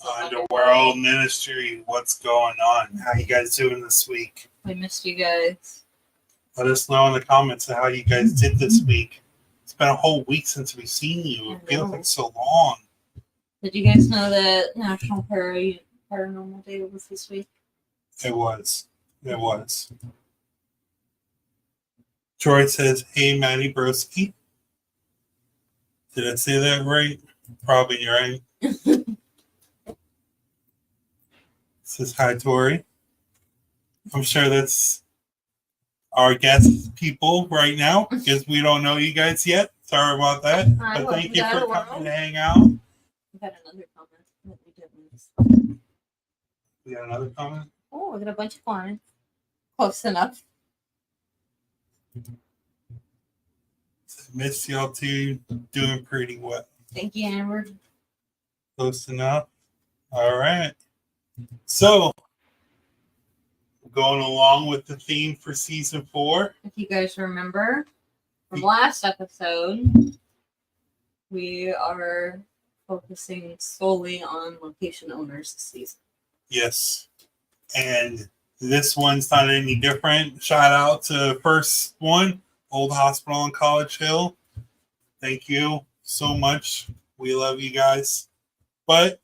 Underworld Ministry, what's going on? How you guys doing this week? We missed you guys. Let us know in the comments how you guys did this week. It's been a whole week since we've seen you. It feels like so long. Did you guys know that National Paranormal Day was this week? It was. It was. Troy says, "Hey, Maddie Broski." Did I say that right? Probably right. Says hi, Tori. I'm sure that's our guest people right now because we don't know you guys yet. Sorry about that. But thank you for coming to hang out. We got another comment that we didn't miss. We got another comment? Oh, we got a bunch of comments. Close enough. Miss y'all too. Doing pretty well. Thank you, Amber. Close enough. All right. So, going along with the theme for season 4. If you guys remember from last episode, we are focusing solely on location owners this season. Yes. And this one's not any different. Shout out to the first one, Old Hospital on College Hill. Thank you so much. We love you guys. But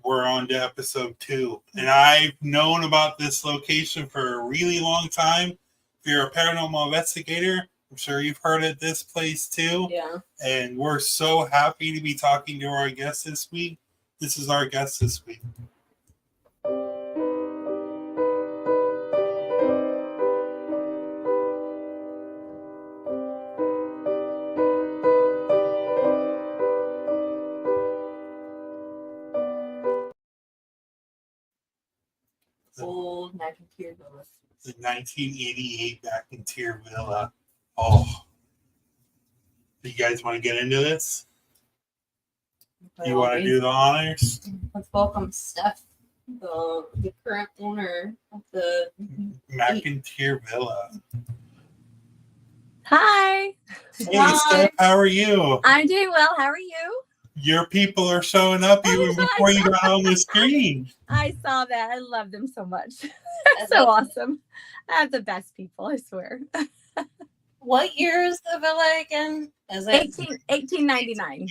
we're on to episode 2. And I've known about this location for a really long time. If you're a paranormal investigator, I'm sure you've heard of this place too. Yeah. And we're so happy to be talking to our guest this week. This is our guest this week. Old Mcinteer Villa. The 1988 Mcinteer Villa. Oh. Do you guys want to get into this? You want to do the honors? Let's welcome Steph, the current owner of the Mcinteer Villa. Hi. Hey, Steph, how are you? I'm doing well. How are you? Your people are showing up even before you got on the screen. I saw that. I love them so much. That's so awesome. I have the best people, I swear. What year is the villa again? Is it 1899.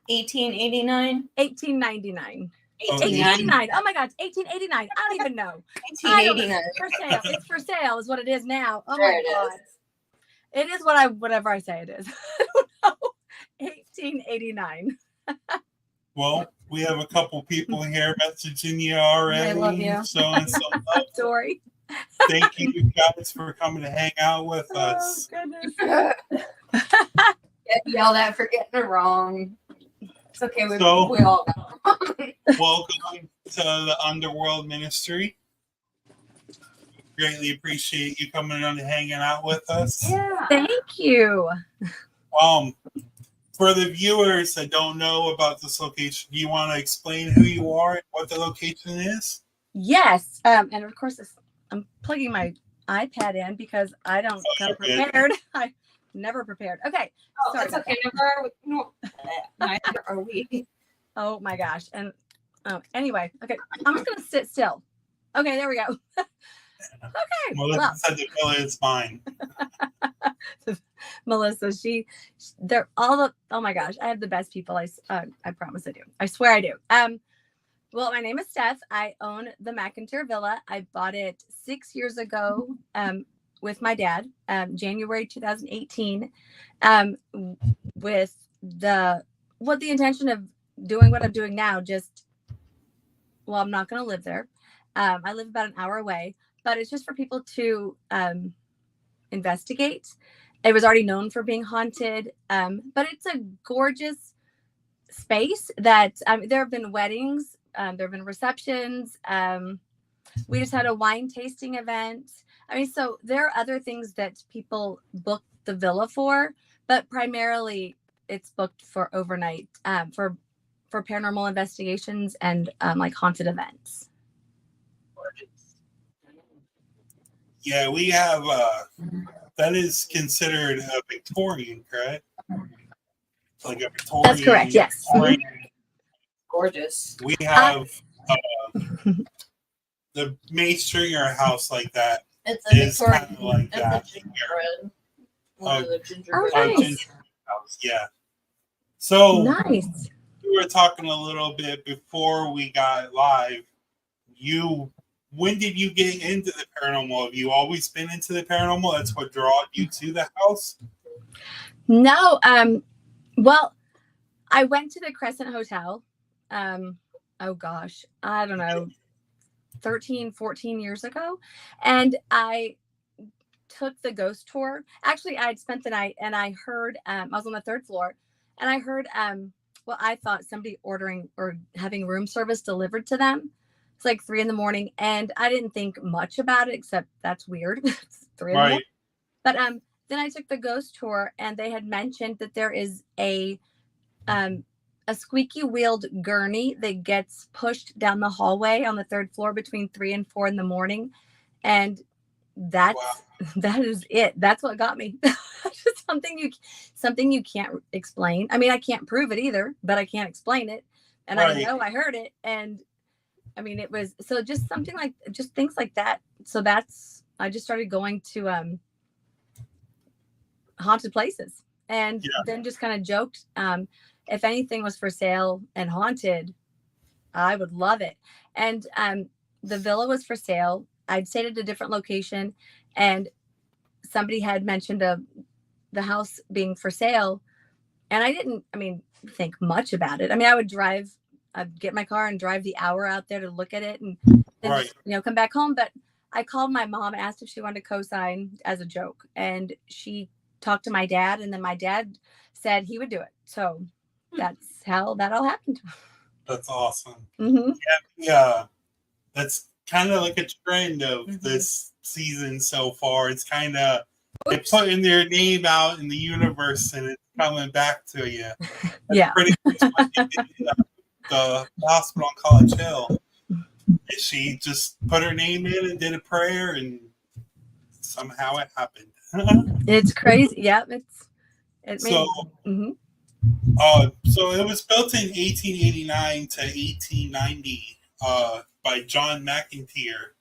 1889? 1899. 1899. Oh my God, 1889. I don't even know. 1889. For sale. It's for sale is what it is now. Oh There my it God. is. It is whatever I say it is. I don't know. 1889. Well, we have a couple people here messaging you already. I love you. Showing some love. Sorry. Thank you guys for coming to hang out with us. Oh, goodness. Get yelled at for getting it wrong. It's okay. We So- all got it. Welcome to the Underworld Ministry. Greatly appreciate you coming on and hanging out with us. Yeah. Thank you. For the viewers that don't know about this location, do you want to explain who you are and what the location is? Yes. And of course, I'm plugging my iPad in because I don't come prepared. I never prepared. Okay. Oh, Sorry it's about okay. Never, no, neither are we. Oh my gosh. And anyway, okay. I'm just going to sit still. Okay, there we go. Okay. Melissa Well, said the villa is mine. Melissa, they're all the, oh my gosh, I have the best people. I promise I do. I swear I do. Well, my name is Steph. I own the Mcinteer Villa. I bought it 6 years ago with my dad, January 2018, with the intention of doing what I'm doing now. Well, I'm not going to live there. I live about an hour away, but it's just for people to investigate. It was already known for being haunted, but it's a gorgeous space that there have been weddings, there have been receptions. We just had a wine tasting event. I mean, so there are other things that people book the villa for, but primarily it's booked for overnight, for paranormal investigations and like haunted events. Yeah, we have that is considered a Victorian, correct? Like a Victorian. That's correct. Yes. Victorian. Gorgeous. We have the May Stringer house like that. It's a Is kind Victorian. of like It's that. a gingerbread. One of the gingerbread. Oh, nice. Gingerbread house, yeah. So Nice. we were talking a little bit before we got live. When did you get into the paranormal? Have you always been into the paranormal? That's what drew you to the house? No. Well, I went to the Crescent Hotel. Oh gosh, I don't know, 13, 14 years ago. And I took the ghost tour. Actually, I'd spent the night and I heard, I was on the third floor and I heard, well, I thought somebody ordering or having room service delivered to them. It's like 3 a.m. and I didn't think much about it, except that's weird. It's 3 a.m. Right. But then I took the ghost tour and they had mentioned that there is a squeaky wheeled gurney that gets pushed down the hallway on the third floor between 3 and 4 in the morning. And that is it. That's what got me. Just something you can't explain. I mean, I can't prove it either, but I can't explain it. And Right. I know I heard it. And I mean, it was, so just something like, just things like that. So I just started going to haunted places and then just kind of joked. If anything was for sale and haunted, I would love it. And the villa was for sale. I'd stayed at a different location and somebody had mentioned the house being for sale. And I didn't, think much about it. I mean, I'd get my car and drive the hour out there to look at it and then just, come back home. But I called my mom and asked if she wanted to co-sign as a joke. And she talked to my dad, and then my dad said he would do it. So that's how that all happened. That's awesome. Mm-hmm. Yeah. That's kind of like a trend of this season so far. It's kind of they're putting their name out in the universe and it's coming back to you. That's Yeah. pretty much what they did at the hospital on College Hill. She just put her name in and did a prayer, and somehow it happened. It's crazy. Yeah, So it was built in 1889 to 1890 by John Mcinteer.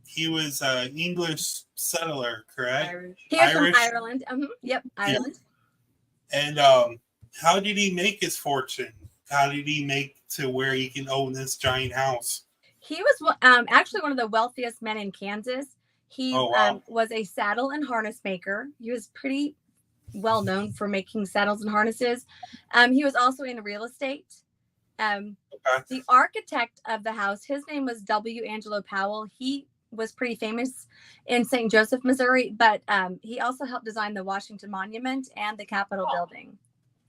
He was an English settler, correct? Irish. He was from Ireland. Yep, Ireland. And how did he make his fortune? How did he make to where he can own this giant house? He was actually one of the wealthiest men in Kansas. He was a saddle and harness maker. He was pretty well known for making saddles and harnesses. He was also in real estate. The architect of the house, his name was W. Angelo Powell. He was pretty famous in St. Joseph, Missouri, but he also helped design the Washington Monument and the Capitol building.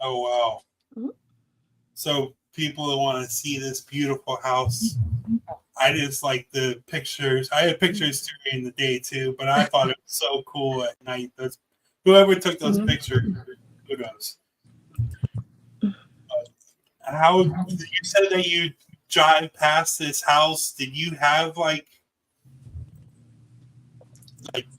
Oh, wow. Mm-hmm. So people that want to see this beautiful house, I just like the pictures. I had pictures during the day too, but I thought it was so cool at night. Whoever took those pictures, kudos. How you said that you drive past this house? Did you have like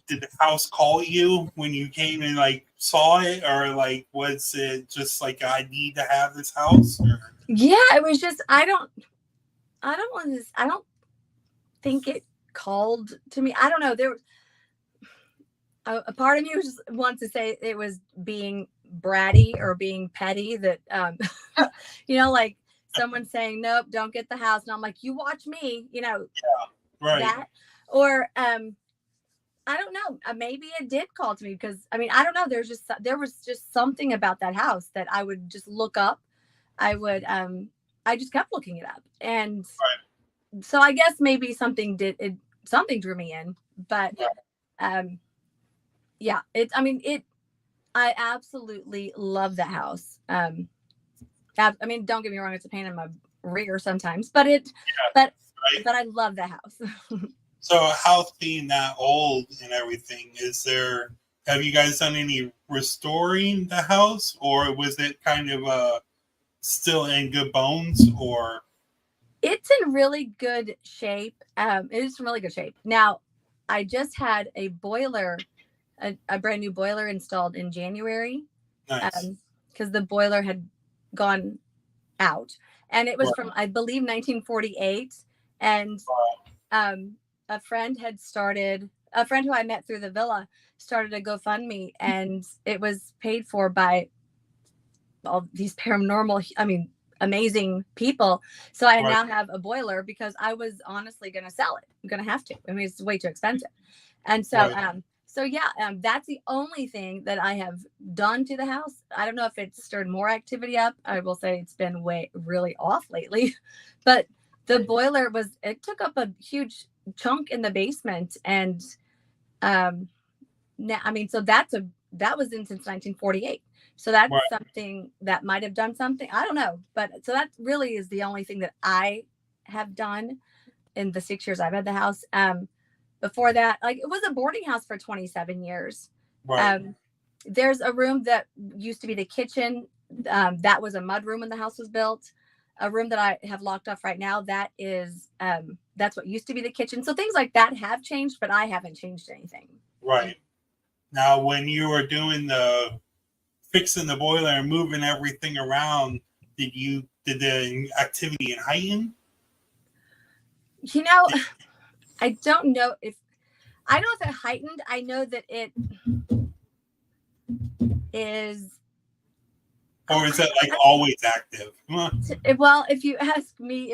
did the house call you when you came and saw it, or was it just I need to have this house? Or? Yeah, it was just I don't think it called to me. I don't know. There, a part of me just wants to say it was being bratty or being petty. That, like someone saying, "Nope, don't get the house," and I'm like, "You watch me," Right. that, or I don't know. Maybe it did call to me because I mean I don't know. There was just something about that house that I would just look up. I just kept looking it up, and so I guess maybe something drew me in. But yeah, I absolutely love the house. I mean, don't get me wrong, it's a pain in my rear sometimes, but but I love the house. So a house being that old and everything, have you guys done any restoring the house, or was it kind of still in good bones, or? It's in really good shape. It is in really good shape. Now, I just had a boiler, a brand new boiler installed in January. Nice. Because the boiler had gone out, and it was from, I believe, 1948. And a friend who I met through the villa started a GoFundMe, and it was paid for by all these amazing people. So I now have a boiler because I was honestly going to sell it. I'm going to have to. I mean, it's way too expensive. And so, that's the only thing that I have done to the house. I don't know if it's stirred more activity up. I will say it's been really off lately, but the boiler it took up a huge chunk in the basement. And, now, I mean, so that was in since 1948. So that's something that might have done something. I don't know. But so that really is the only thing that I have done in the 6 years I've had the house. Before that, it was a boarding house for 27 years. Right. There's a room that used to be the kitchen. That was a mud room when the house was built. A room that I have locked off right now, that is, that's what used to be the kitchen. So things like that have changed, but I haven't changed anything. Right. Now, when you were doing fixing the boiler and moving everything around, did the activity heighten? I don't know if it heightened. I know that it is. Or is it always active? Well, if you ask me,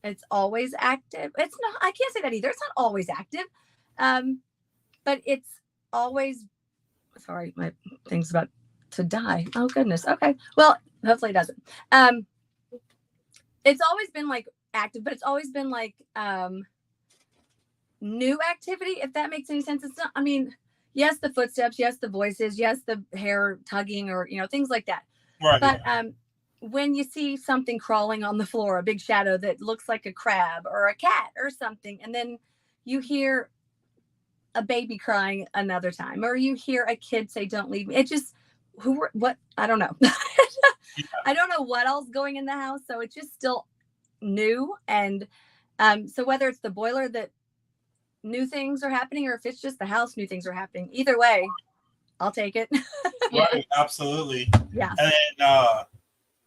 it's always active. It's not. I can't say that either. It's not always active, but it's always. Sorry, my thing's about to die. Oh goodness. Okay. Well, hopefully it doesn't. It's always been active, but it's always been new activity, if that makes any sense. It's not, I mean, yes, the footsteps, yes, the voices, yes, the hair tugging, or things like that. Right. But when you see something crawling on the floor, a big shadow that looks like a crab or a cat or something, and then you hear a baby crying another time, or you hear a kid say, "Don't leave me." It just, I don't know. I don't know what else going in the house. So it's just still new. And so whether it's the boiler that new things are happening, or if it's just the house, new things are happening, either way, I'll take it. Right. Absolutely. Yeah. And then,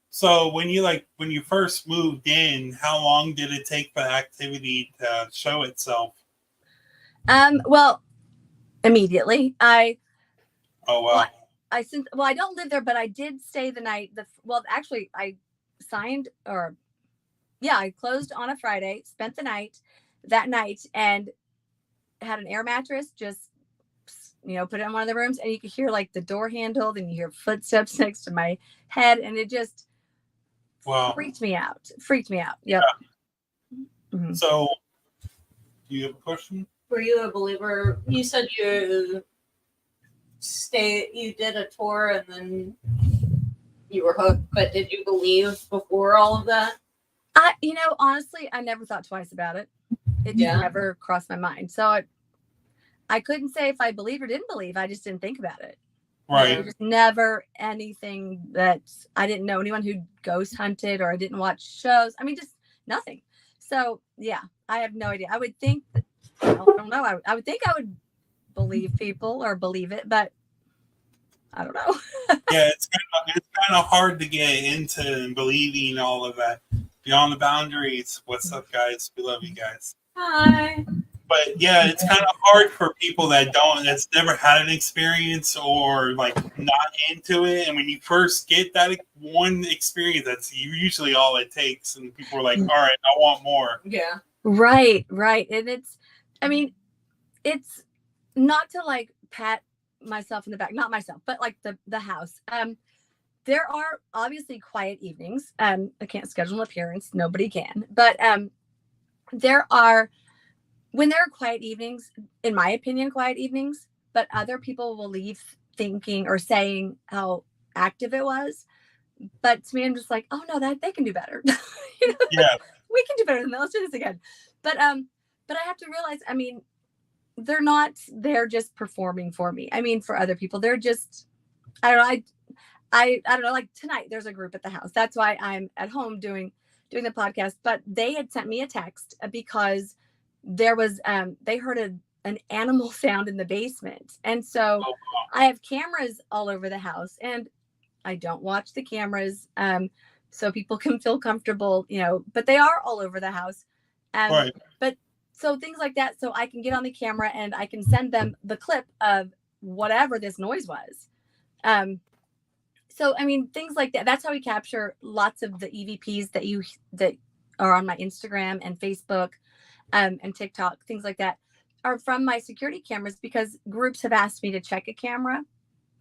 so when you first moved in, how long did it take for the activity to show itself? Well, immediately. Oh, wow. I don't live there, but I did stay the night. Actually, I closed on a Friday, spent the night that night, and had an air mattress, just, put it in one of the rooms, and you could hear the door handle, then you hear footsteps next to my head, and it just freaked me out. Yep. Yeah. Mm-hmm. So, do you have a question? Were you a believer? You said you did a tour and then you were hooked, but did you believe before all of that? Honestly, I never thought twice about it. It just never crossed my mind. So I couldn't say if I believed or didn't believe. I just didn't think about it. Right. It was never anything that I didn't know anyone who ghost hunted, or I didn't watch shows. I mean, just nothing. So yeah, I have no idea. I would think that, I don't know. I would think I would believe people or believe it, but I don't know. Yeah, it's kind of hard to get into believing all of that. Beyond the Boundaries. What's up, guys? We love you guys. Hi. But yeah, it's kind of hard for people that's never had an experience or like not into it. And when you first get that one experience, that's usually all it takes. And people are like, all right, I want more. Yeah. Right. And it's not to like pat myself in the back, not myself, but like the house. There are obviously quiet evenings. I can't schedule an appearance. Nobody can. But when there are quiet evenings, in my opinion, quiet evenings, but other people will leave thinking or saying how active it was. But to me, I'm just like, oh no, that they can do better. Yeah. We can do better than that. Let's do this again. But I have to realize, I mean, they're not there just performing for me. I mean, for other people, they're just, I don't know. I don't know, like tonight there's a group at the house. That's why I'm at home doing the podcast. But they had sent me a text because there was they heard an animal sound in the basement. And so I have cameras all over the house, and I don't watch the cameras so people can feel comfortable, but they are all over the house. Right. But so things like that, so I can get on the camera and I can send them the clip of whatever this noise was. So, I mean, things like that. That's how we capture lots of the EVPs that are on my Instagram and Facebook and TikTok, things like that, are from my security cameras, because groups have asked me to check a camera,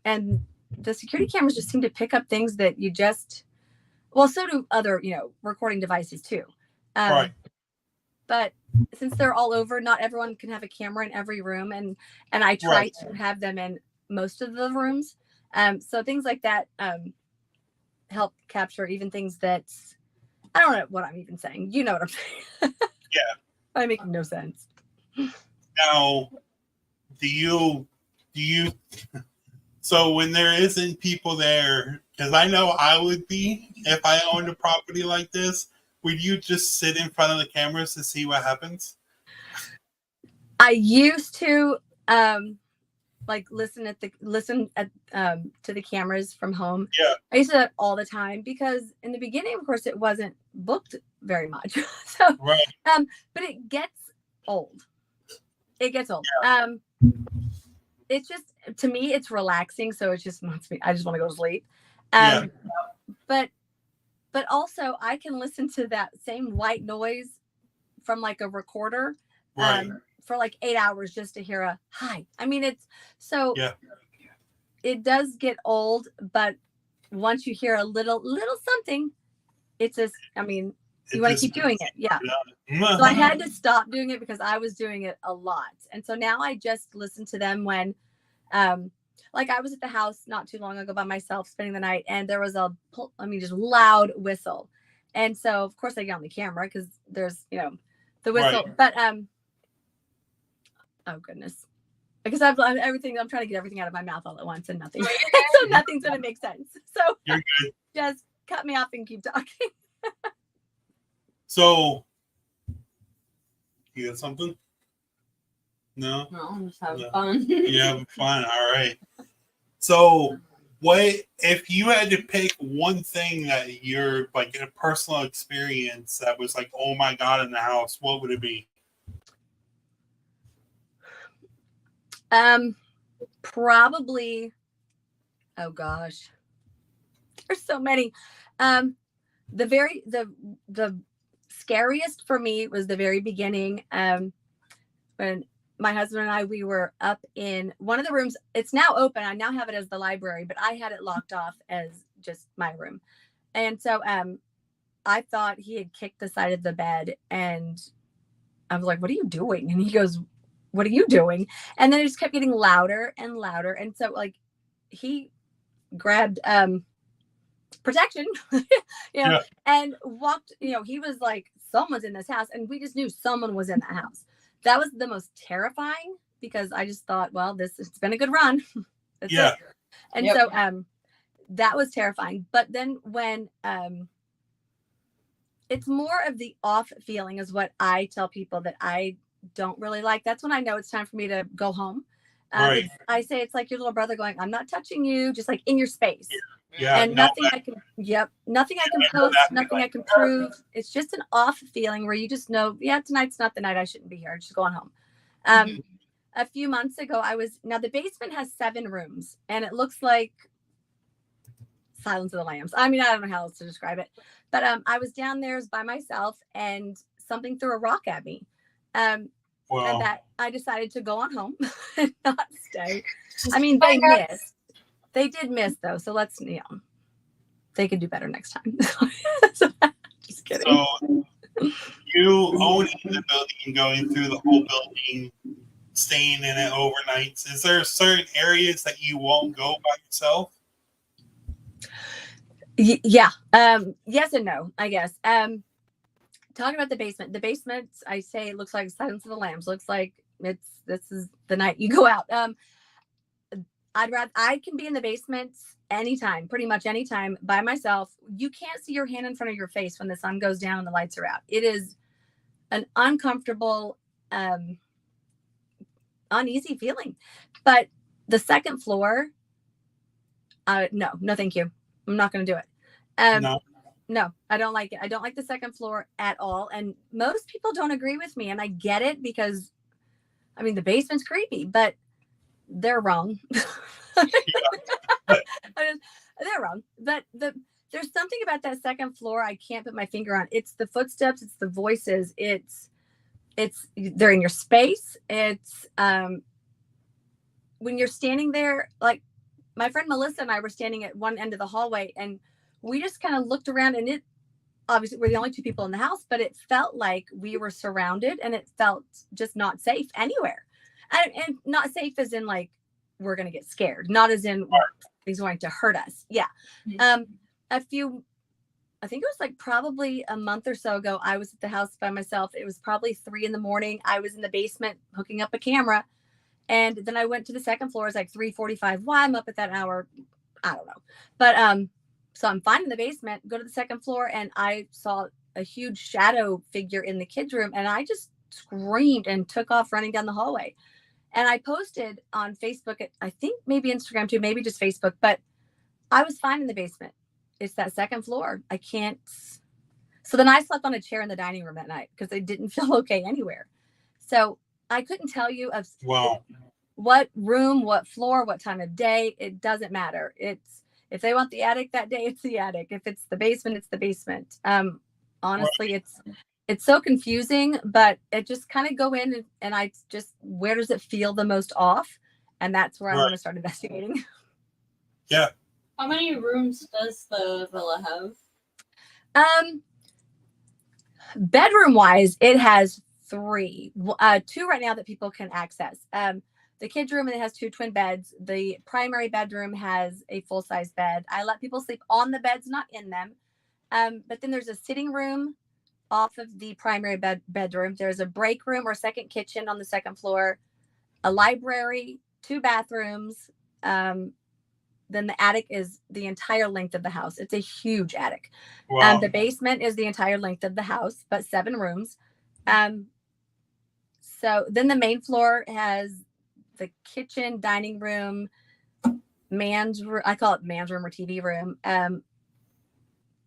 and the security cameras just seem to pick up things that you just, well, so do other, recording devices too. Right. But since they're all over, not everyone can have a camera in every room, and I try to have them in most of the rooms. So things like that help capture even things that I don't know what I'm even saying. You know what I'm saying? Yeah. I'm making no sense. Now, do you so when there isn't people there, because I know I would be if I owned a property like this, would you just sit in front of the cameras to see what happens? I used to like listen to the cameras from home. Yeah. I used to do that all the time, because in the beginning, of course, it wasn't booked very much. So Right. But it gets old. Yeah. It's just, to me, it's relaxing, so it just wants me, I just want to go to sleep. Yeah. But also I can listen to that same white noise from like a recorder for like 8 hours just to hear a hi. I mean, it's so it does get old, but once you hear a little something, it's just, I mean, you want to keep doing it. Yeah. So I had to stop doing it because I was doing it a lot. And so now I just listen to them when, like I was at the house not too long ago by myself spending the night, and there was just loud whistle. And so of course I get on the camera because there's, the whistle, but, oh goodness. Because I'm trying to get everything out of my mouth all at once and nothing. So nothing's going to make sense. So just cut me off and keep talking. So, you got something? No? No, I'm just having fun. You having fun? All right. So, what if you had to pick one thing that you're like in a personal experience that was like, oh my God, in the house, what would it be? Probably, oh gosh, there's so many. The scariest for me was the very beginning, when my husband and I, we were up in one of the rooms. It's now open. I now have it as the library, but I had it locked off as just my room. And so I thought he had kicked the side of the bed, and I was like, what are you doing? And he goes, what are you doing? And then it just kept getting louder and louder. And so like he grabbed protection, and walked, he was like, someone's in this house. And we just knew someone was in that house. That was the most terrifying, because I just thought, well, it's been a good run. That's it. And so that was terrifying. But then when it's more of the off feeling is what I tell people that I don't really like. That's when I know it's time for me to go home. I say it's like your little brother going, I'm not touching you, just like in your space. Yeah, and no, nothing I can post, nothing I can prove. It's just an off feeling where you just know, yeah, tonight's not the night I shouldn't be here. I'm just going home. A few months ago, now the basement has 7 rooms, and it looks like Silence of the Lambs. I mean, I don't know how else to describe it, but I was down there by myself, and something threw a rock at me, and that I decided to go on home and not stay. I mean, they missed. They did miss though, so let's they could do better next time. Just kidding. So you owning the building and going through the whole building, staying in it overnights, is there certain areas that you won't go by yourself? Yeah. Yes and no, I guess. Talking about the basement, I say it looks like Silence of the Lambs. Looks like this is the night you go out. I can be in the basement anytime, pretty much anytime by myself. You can't see your hand in front of your face when the sun goes down and the lights are out. It is an uncomfortable, uneasy feeling. But the second floor, no, thank you. I'm not going to do it. No, I don't like it. I don't like the second floor at all. And most people don't agree with me. And I get it because, I mean, the basement's creepy, but they're wrong. They're wrong. But there's something about that second floor I can't put my finger on. It's the footsteps. It's the voices. It's they're in your space. It's when you're standing there, like my friend Melissa and I were standing at one end of the hallway, and we just kind of looked around, and it obviously we're the only 2 people in the house, but it felt like we were surrounded, and it felt just not safe anywhere. And not safe as in like we're going to get scared, not as in he's going to hurt us. Yeah. I think it was like probably a month or so ago, I was at the house by myself. It was probably 3 a.m. I was in the basement hooking up a camera. And then I went to the second floor. It's like 3:45. Why I'm up at that hour, I don't know. But so I'm fine in the basement, go to the second floor, and I saw a huge shadow figure in the kids' room, and I just screamed and took off running down the hallway. And I posted on Facebook, I think maybe Instagram too, maybe just Facebook, but I was fine in the basement. It's that second floor. I can't. So then I slept on a chair in the dining room that night because I didn't feel okay anywhere. So I couldn't tell you of what room, what floor, what time of day. It doesn't matter. If they want the attic that day, it's the attic. If it's the basement, it's the basement. Honestly, it's so confusing, but it just kind of go in and I just, where does it feel the most off? And that's where I want to start investigating. Yeah. How many rooms does the villa have? Bedroom wise, it has 3, 2 right now that people can access. The kids' room, it has 2 twin beds. The primary bedroom has a full-size bed. I let people sleep on the beds, not in them. But then there's a sitting room off of the primary bedroom. There's a break room or second kitchen on the second floor, a library, 2 bathrooms. Then the attic is the entire length of the house. It's a huge attic. Wow. The basement is the entire length of the house, but 7 rooms. So then the main floor has the kitchen, dining room, man's room. I call it man's room or TV room.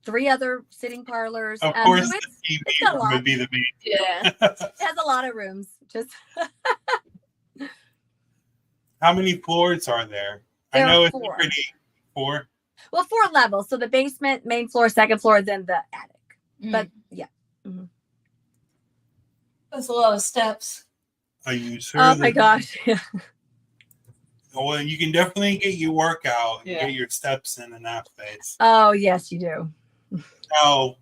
3 other sitting parlors. Of course, so the TV room would be the main. Yeah. It has a lot of rooms. Just How many floors are there? There I know are it's 4. pretty 4. Well, 4 levels. So the basement, main floor, second floor, then the attic. But yeah. Mm-hmm. That's a lot of steps. Are you sure? Oh my gosh. Yeah. Well, you can definitely get your workout and Yeah. get your steps in that phase. Oh yes, you do. Now,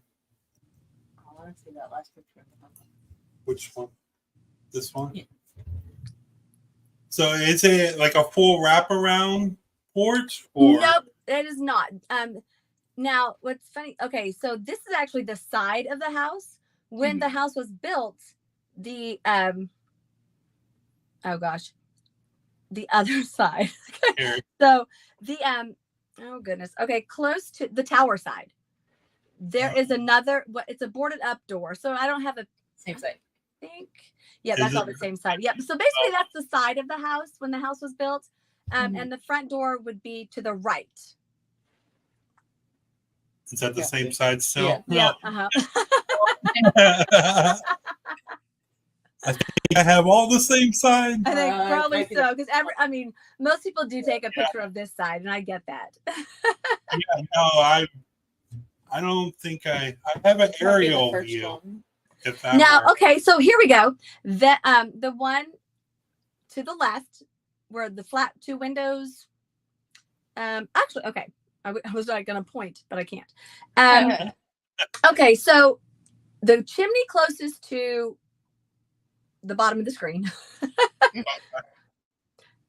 I want to see that last picture. which one? This one? Yeah. So is it like a full wraparound porch? Or? Nope, it is not. Now what's funny? Okay, so this is actually the side of the house. When the house was built, the oh gosh, the other side. So the oh goodness. Okay, close to the tower side, there is another. It's a boarded up door. So I don't have a Same side. I think. Yeah, that's all the same side. Yep. So basically, that's the side of the house when the house was built, and the front door would be to the right. Is that the Yeah. same side still? Yeah. Uh-huh. I think I have all the same sides. I think probably might be so, because most people do take a picture of this side, and I get that. Yeah, no, I don't think I have an aerial view. One. If that Now, works. okay, so here we go. The one to the left, where the flat two windows. Actually, okay, I was like gonna point, but I can't. Okay, so the chimney closest to the bottom of the screen.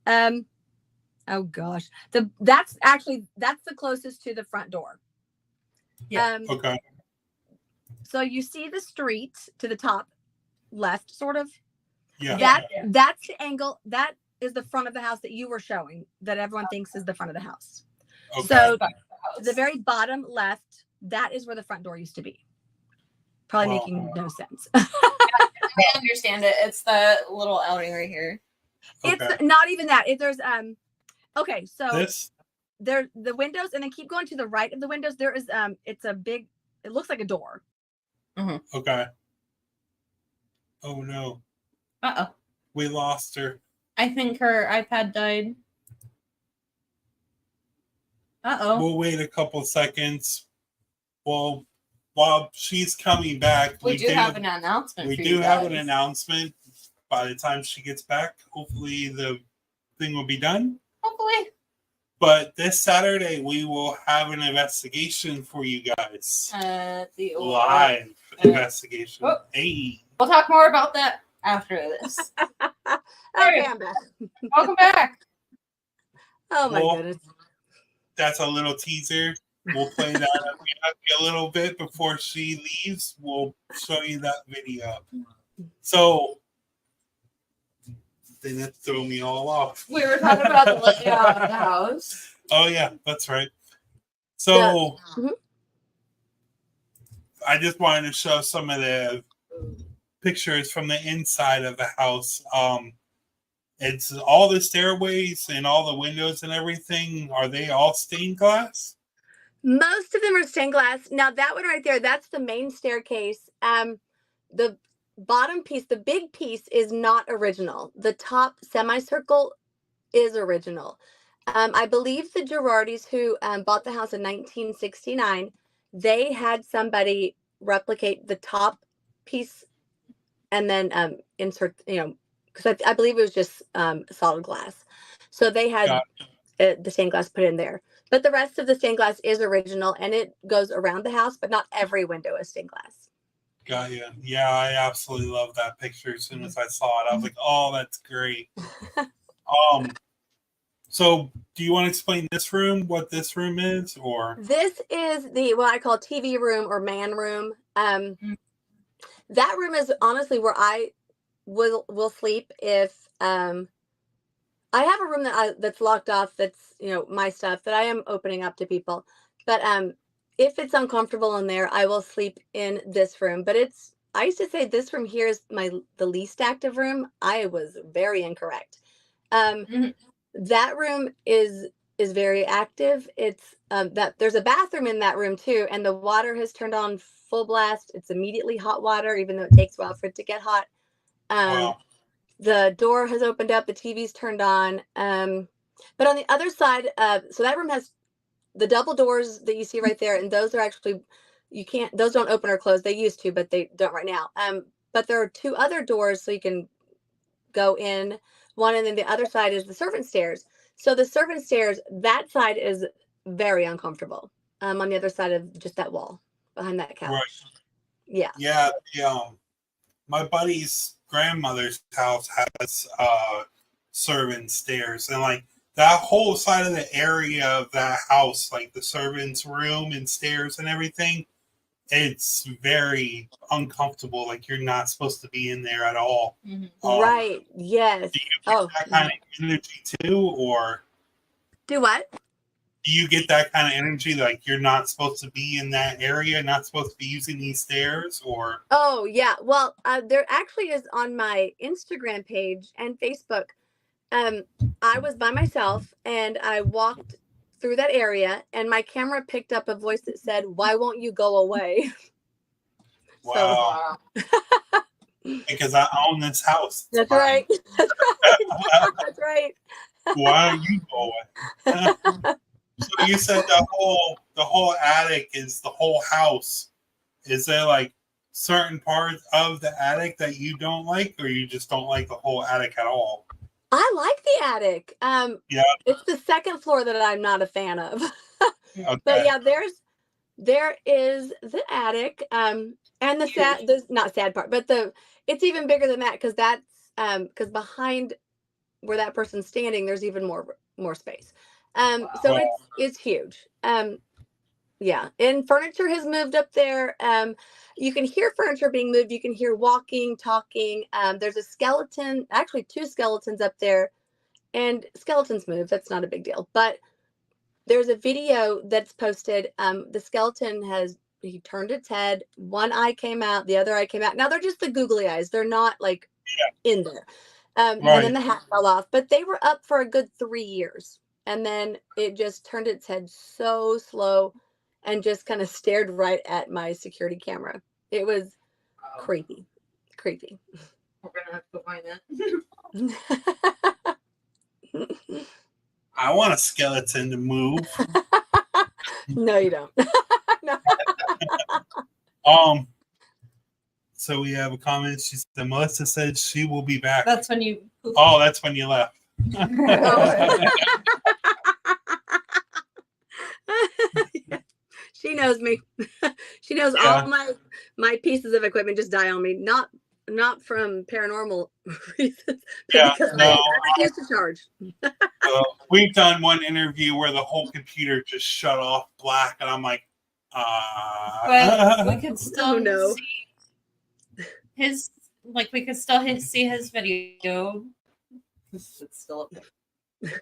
Oh gosh, that's the closest to the front door. Yeah. Okay. So you see the street to the top left, sort of. Yeah. That's the angle. That is the front of the house that you were showing, that everyone thinks is the front of the house. Okay. So the very bottom left, that is where the front door used to be. Probably Wow. making no sense. I understand it. It's the little outing right here. Okay. It's not even that. There's okay, so This. there the windows, and then keep going to the right of the windows. There is it's a big, it looks like a door. Okay. Oh no, Uh-oh. we lost her. I think her iPad died. Uh-oh. We'll wait a couple seconds. Well, while she's coming back, We do have an announcement. We for do you have guys. an announcement. By the time she gets back, hopefully the thing will be done. Hopefully. But this Saturday, we will have an investigation for you guys. The Live investigation. Oh. Hey. We'll talk more about that after this. Okay, I'm back. Welcome back. Oh my Well, goodness. That's a little teaser. We'll play that a little bit before she leaves. We'll show you that video. So, then it threw me all off. We were talking about the layout of the house. Oh, yeah, that's right. So, Mhm. I just wanted to show some of the pictures from the inside of the house. It's all the stairways and all the windows and everything. Are they all stained glass? Most of them are stained glass. Now that one right there, that's the main staircase. The bottom piece, the big piece, is not original. The top semicircle is original. I believe the Girardis, who bought the house in 1969, they had somebody replicate the top piece and then insert, because I believe it was just solid glass. So they had the stained glass put in there. But the rest of the stained glass is original, and it goes around the house, but not every window is stained glass. Got you. Yeah, I absolutely love that picture. As soon as I saw it, I was like, "Oh, that's great." So do you want to explain this room? What this room is, or This is what I call TV room or man room. That room is honestly where I will sleep if I have a room that's locked off. That's my stuff that I am opening up to people. But if it's uncomfortable in there, I will sleep in this room. But I used to say this room here is the least active room. I was very incorrect. That room is very active. It's that there's a bathroom in that room too, and the water has turned on full blast. It's immediately hot water, even though it takes a while for it to get hot. wow. The door has opened up, the TV's turned on. But on the other side, so that room has the double doors that you see right there, and those are actually those don't open or close. They used to, but they don't right now. But there are two other doors so you can go in one, and then the other side is the servant stairs. So the servant stairs, that side is very uncomfortable. On the other side of just that wall behind that couch. Right. Yeah. Yeah. My buddy's grandmother's house has servant stairs, and like that whole side of the area of that house, like the servant's room and stairs and everything, it's very uncomfortable. Like you're not supposed to be in there at all. Right. Yes. Do you get that kind of energy too, or Do what? do you get that kind of energy like you're not supposed to be in that area, not supposed to be using these stairs, or? Oh, yeah. Well, there actually is on my Instagram page and Facebook. I was by myself and I walked through that area, and my camera picked up a voice that said, "Why won't you go away?" Wow. Because I own this house. That's right. That's right. That's right. Why don't you go away? So you said the whole attic is the whole house. Is there like certain parts of the attic that you don't like, or you just don't like the whole attic at all? I like the attic. Yeah. It's the second floor that I'm not a fan of. Okay. But yeah, there is the attic. And the not sad part, but it's even bigger than that, because that's because behind where that person's standing, there's even more space. So it's huge. Yeah, and furniture has moved up there. You can hear furniture being moved. You can hear walking, talking. There's a skeleton, actually 2 skeletons up there, and skeletons move. That's not a big deal. But there's a video that's posted. The skeleton he turned its head. One eye came out, the other eye came out. Now they're just the googly eyes. They're not like in there. And then the hat fell off. But they were up for a good 3 years. And then it just turned its head so slow and just kind of stared right at my security camera. It was creepy. Creepy. We're gonna have to find that. I want a skeleton to move. No, you don't. No. So we have a comment. She said, Melissa said she will be back. That's when you. Oh, that's when you left. She knows me. She knows all my pieces of equipment just die on me. Not from paranormal reasons. Because I refuse to charge. We've done one interview where the whole computer just shut off black, and I'm like, But we could still see his, like, we could still see his video. It's still up there.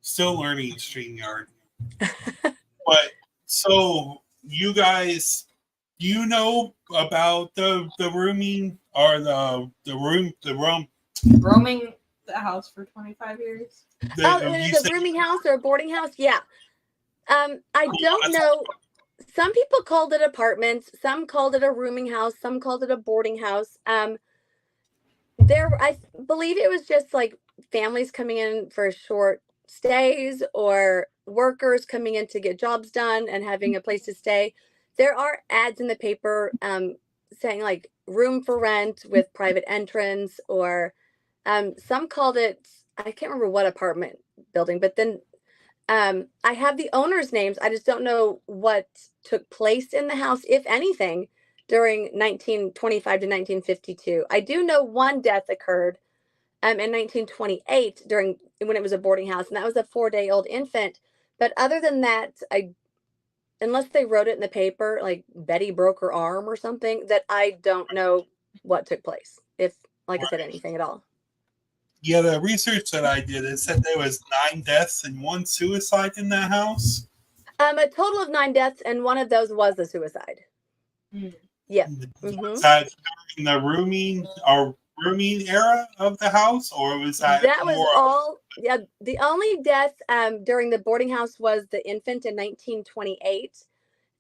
Still learning StreamYard. But so you guys, do you know about the rooming or the roaming the house for 25 years? The rooming house or a boarding house? Yeah. I don't know. Some people called it apartments. Some called it a rooming house. Some called it a boarding house. I believe it was just like families coming in for short stays or workers coming in to get jobs done and having a place to stay. There are ads in the paper saying like room for rent with private entrance, or some called it, I can't remember what apartment building, but then I have the owners' names. I just don't know what took place in the house, if anything, during 1925 to 1952. I do know one death occurred in 1928 when it was a boarding house, and that was a 4-day-old infant. But other than that, unless they wrote it in the paper, like Betty broke her arm or something, that I don't know what took place, if, like I said, anything at all. Yeah, the research that I did, it said there was 9 deaths and 1 suicide in that house. A total of 9 deaths, and one of those was a suicide. Yeah. Was that during the rooming era of the house, or was that was all? Yeah, the only death during the boarding house was the infant in 1928.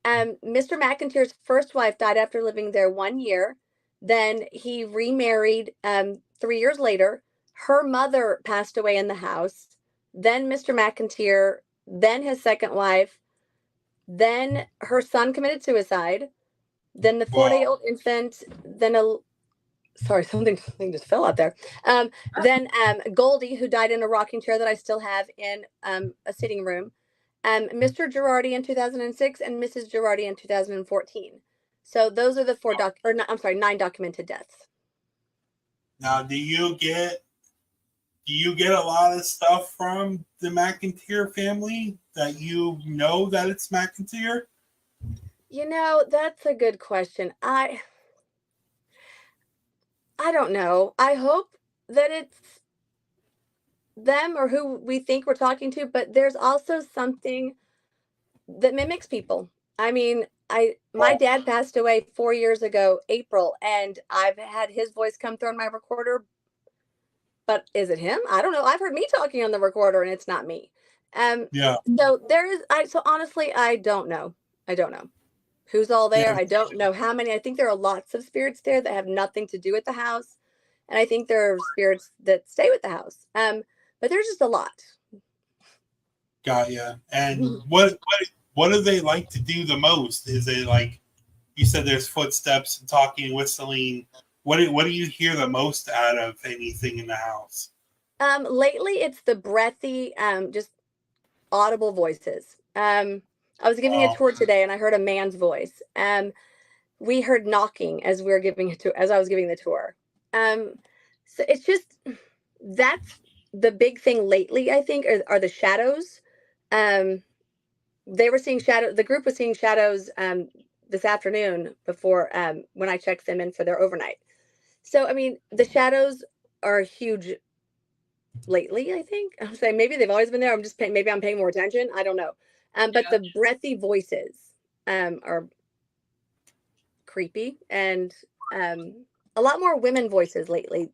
Mr. McInteer's first wife died after living there 1 year. Then he remarried 3 years later. Her mother passed away in the house. Then Mr. McInteer, then his second wife, then her son committed suicide. Then the 4-day-old infant, then something just fell out there. Then Goldie, who died in a rocking chair that I still have in a sitting room. Mr. Girardi in 2006 and Mrs. Girardi in 2014. So those are the 9 documented deaths. Now, do you get a lot of stuff from the McInteer family that you know that it's McInteer? You know, that's a good question. I don't know. I hope that it's them or who we think we're talking to, but there's also something that mimics people. I mean, my dad passed away 4 years ago, April, and I've had his voice come through on my recorder. But is it him? I don't know. I've heard me talking on the recorder and it's not me. Yeah. So there is, so honestly, I don't know. Who's all there. Yeah. I don't know how many. I think there are lots of spirits there that have nothing to do with the house. And I think there are spirits that stay with the house. But there's just a lot. Got ya. And what do they like to do the most? Is it like you said? There's footsteps and talking, whistling. What do you hear the most out of anything in the house? Lately it's the breathy, just audible voices. I was giving a tour today and I heard a man's voice. We heard knocking as we were as I was giving the tour. So it's just, that's the big thing lately, I think, are the shadows. They were seeing the group was seeing shadows this afternoon before when I checked them in for their overnight. So I mean, the shadows are huge lately, I think. I'm saying maybe they've always been there. Maybe I'm paying more attention. I don't know. But the breathy voices are creepy, and a lot more women voices lately.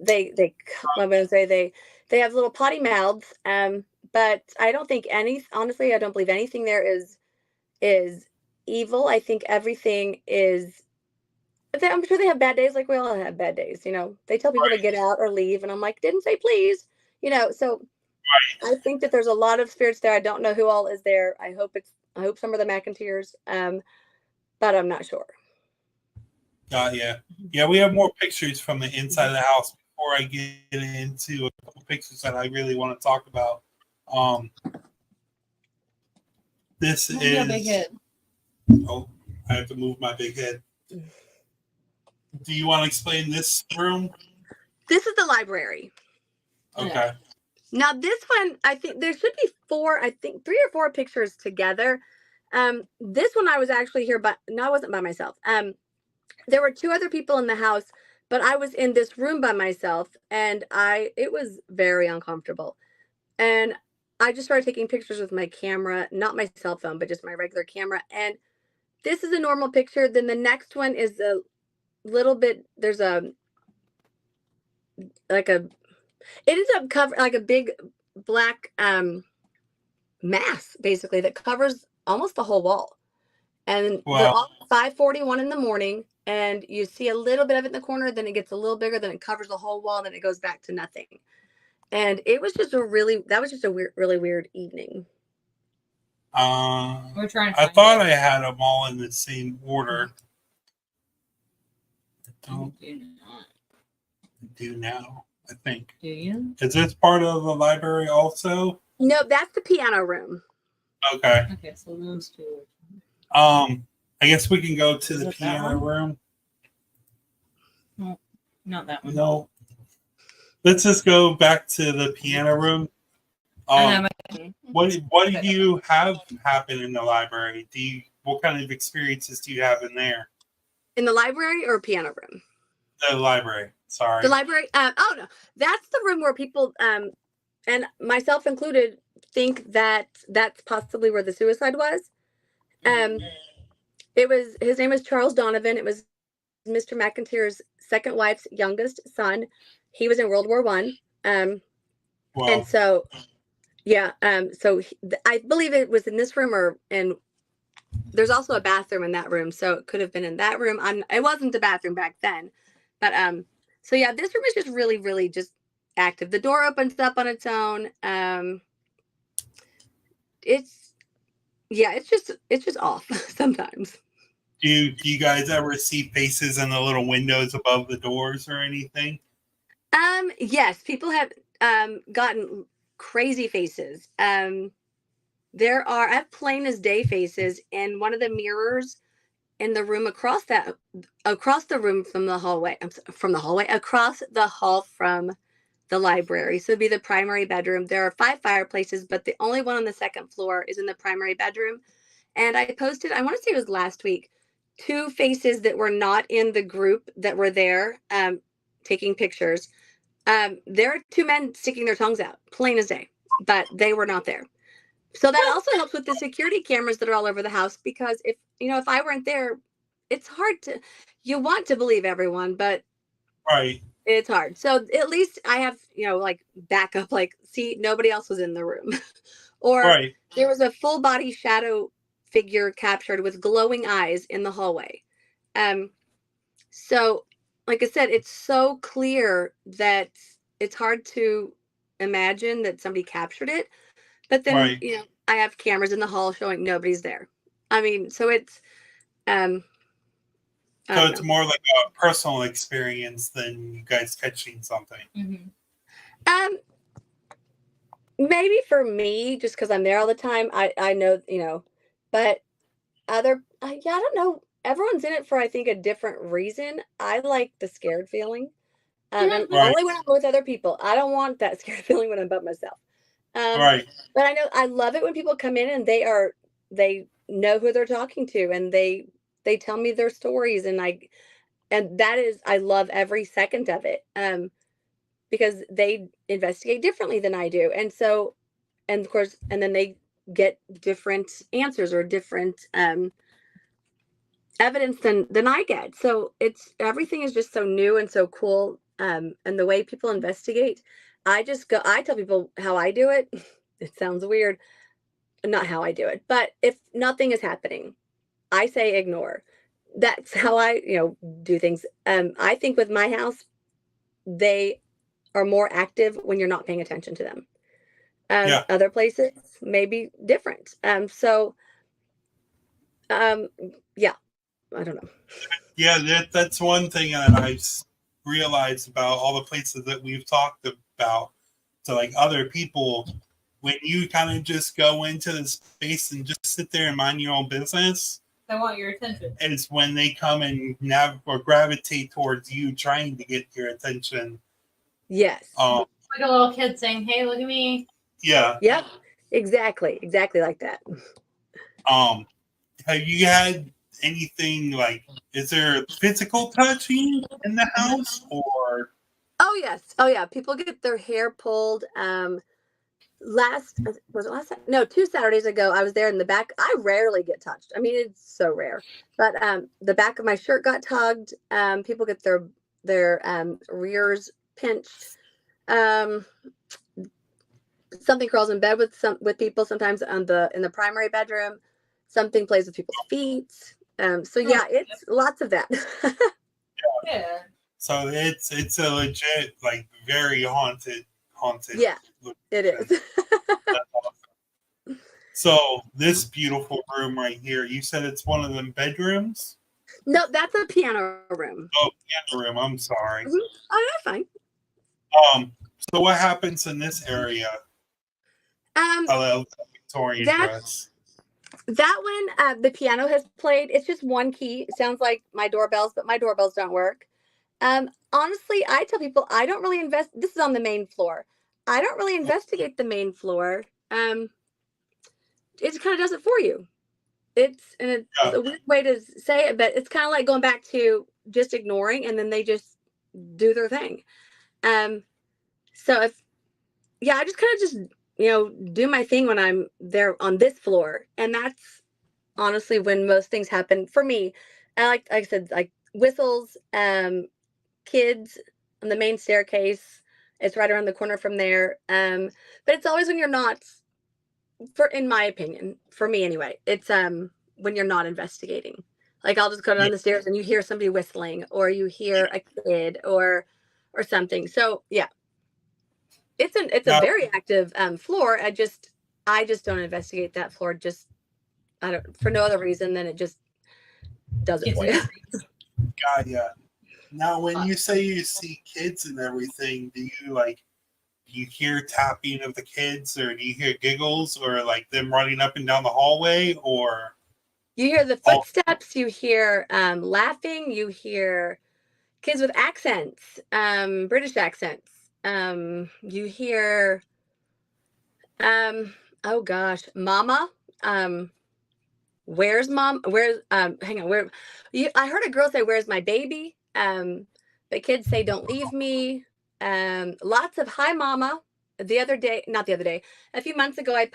They I'm going to say they have little potty mouths, but I don't think honestly, I don't believe anything there is evil. I think everything is, I'm sure they have bad days like we all have bad days, you know. They tell people to get out or leave, and I'm like, didn't say please, you know. So I think that there's a lot of spirits there. I don't know who all is there. I hope some of the Mcinteers, but I'm not sure. Yeah, we have more pictures from the inside of the house before I get into a couple pictures that I really want to talk about. This is your big head. Oh, I have to move my big head. Do you want to explain this room? This is the library. Okay. Now this one, I think there should be 3 or 4 pictures together. This one I was actually here, but no, I wasn't by myself. There were 2 other people in the house, but I was in this room by myself, and it was very uncomfortable. And I just started taking pictures with my camera, not my cell phone, but just my regular camera. And this is a normal picture. Then the next one is a little bit, there's it ends up covering like a big black mass, basically, that covers almost the whole wall. And they're all 5:41 in the morning, and you see a little bit of it in the corner, then it gets a little bigger, then it covers the whole wall, then it goes back to nothing. And it was just really weird evening. We're trying to I thought I had them all in the same order. I don't do now, I think. Do you? Is this part of the library also? No, that's the piano room. Okay. Okay, so those 2. I guess we can go to the piano room. No, not that one. No. Let's just go back to the piano room. What do you have happen in the library? What kind of experiences do you have in there? In the library or piano room? The library. Sorry. The library. Oh no, that's the room where people, and myself included, think that that's possibly where the suicide was. His name was Charles Donovan. It was Mr. Mcinteer's second wife's youngest son. He was in World War I. And so, yeah. I believe it was in this room, and there's also a bathroom in that room. So it could have been in that room. It wasn't the bathroom back then, but so yeah, this room is just really, really just active. The door opens up on its own. It's just off sometimes. Do you guys ever see faces in the little windows above the doors or anything? Yes, people have gotten crazy faces. I have plain as day faces in one of the mirrors in the room across the room from the hallway. Across the hall from the library. So it'd be the primary bedroom. There are 5 fireplaces, but the only one on the 2nd floor is in the primary bedroom. And I posted, I want to say it was last week, 2 faces that were not in the group that were there taking pictures. There are 2 men sticking their tongues out, plain as day, but they were not there. So that also helps with the security cameras that are all over the house, because if I weren't there, it's hard you want to believe everyone, but right. It's hard. So at least I have, like backup, like, see, nobody else was in the room. Or Right. there was a full body shadow figure captured with glowing eyes in the hallway. So like I said, it's so clear that it's hard to imagine that somebody captured it. But then, Right. I have cameras in the hall showing nobody's there. I mean, so it's I So don't it's know. more like a personal experience than you guys catching something. Mm-hmm. Maybe for me, just because I'm there all the time, I know, but I don't know. Everyone's in it for, I think, a different reason. I like the scared feeling, and Right. only when I'm with other people. I don't want that scared feeling when I'm by myself. Right. But I know I love it when people come in and they know who they're talking to, and they tell me their stories, and that is, I love every second of it. Because they investigate differently than I do. And so, and of course, and then they get different answers or different evidence than I get. So everything is just so new and so cool. And the way people investigate, I tell people how I do it. It sounds weird, not how I do it, but if nothing is happening, I say ignore. That's how I, do things. I think with my house, they are more active when you're not paying attention to them. Yeah. Other places may be different. Yeah, I don't know. Yeah, that's one thing that I've realized about all the places that we've talked about. So, like other people, when you kind of just go into the space and just sit there and mind your own business, They want your attention. is when they come and or gravitate towards you, trying to get your attention. Yes. Like a little kid saying, "Hey, look at me." Yeah. Yep. Exactly like that. Have you had anything like? Is there physical touching in the house, or? Oh yes. Oh yeah. People get their hair pulled. Was it last Saturday? No, 2 Saturdays ago, I was there in the back. I rarely get touched. I mean, it's so rare. But the back of my shirt got tugged. People get their rears pinched. Something crawls in bed with people sometimes in the primary bedroom. Something plays with people's feet. So yeah, it's lots of that. Yeah. So it's a legit, like, very haunted. Yeah, it is. So this beautiful room right here, you said it's one of them bedrooms? No, that's a piano room. Oh, piano room. I'm sorry. Mm-hmm. Oh, that's fine. So what happens in this area? Victorian dress. That one, the piano has played. It's just one key. It sounds like my doorbells, but my doorbells don't work. Honestly, I tell people I don't really this is on the main floor. I don't really investigate the main floor. It kind of does it for you. It's a weird way to say it, but it's kind of like going back to just ignoring, and then they just do their thing. So I just kind of just do my thing when I'm there on this floor, and that's honestly when most things happen for me. I like I said, like whistles, kids on the main staircase. It's right around the corner from there. But it's always when you're not, in my opinion, for me anyway, it's when you're not investigating. Like I'll just go down the stairs and you hear somebody whistling, or you hear a kid or something. So yeah, it's a very active floor. I just don't investigate that floor. Just I don't, for no other reason than it just does it for you. God, yeah. Now, when you say you see kids and everything, do you hear tapping of the kids, or do you hear giggles, or like them running up and down the hallway, or? You hear the footsteps, you hear laughing, you hear kids with accents, British accents. You hear, oh gosh, mama. Where's mom? Where's hang on, I heard a girl say, "Where's my baby?" But kids say, "Don't leave me." Lots of "Hi, mama." Not the other day, a few months ago, I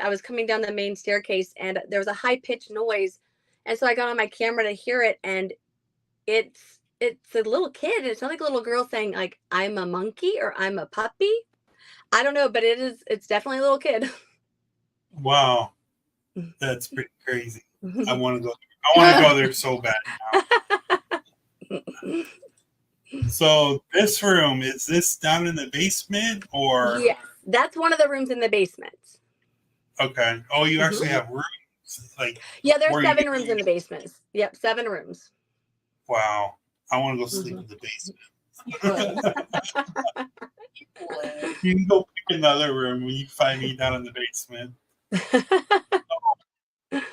was coming down the main staircase and there was a high pitched noise. And so I got on my camera to hear it, and it's it's a little kid, and it's not like a little girl saying like I'm a monkey or I'm a puppy. I don't know, but it's definitely a little kid. Wow, that's pretty crazy. I want to go. I want to go there so bad now. So this room, is this down in the basement or? Yes, that's one of the rooms in the basement. Okay. Oh, you actually have rooms, like. Yeah, there's where 7 rooms in the basement. Yep, 7 rooms. Wow, I want to go sleep in the basement. You can go pick another room when you find me down in the basement.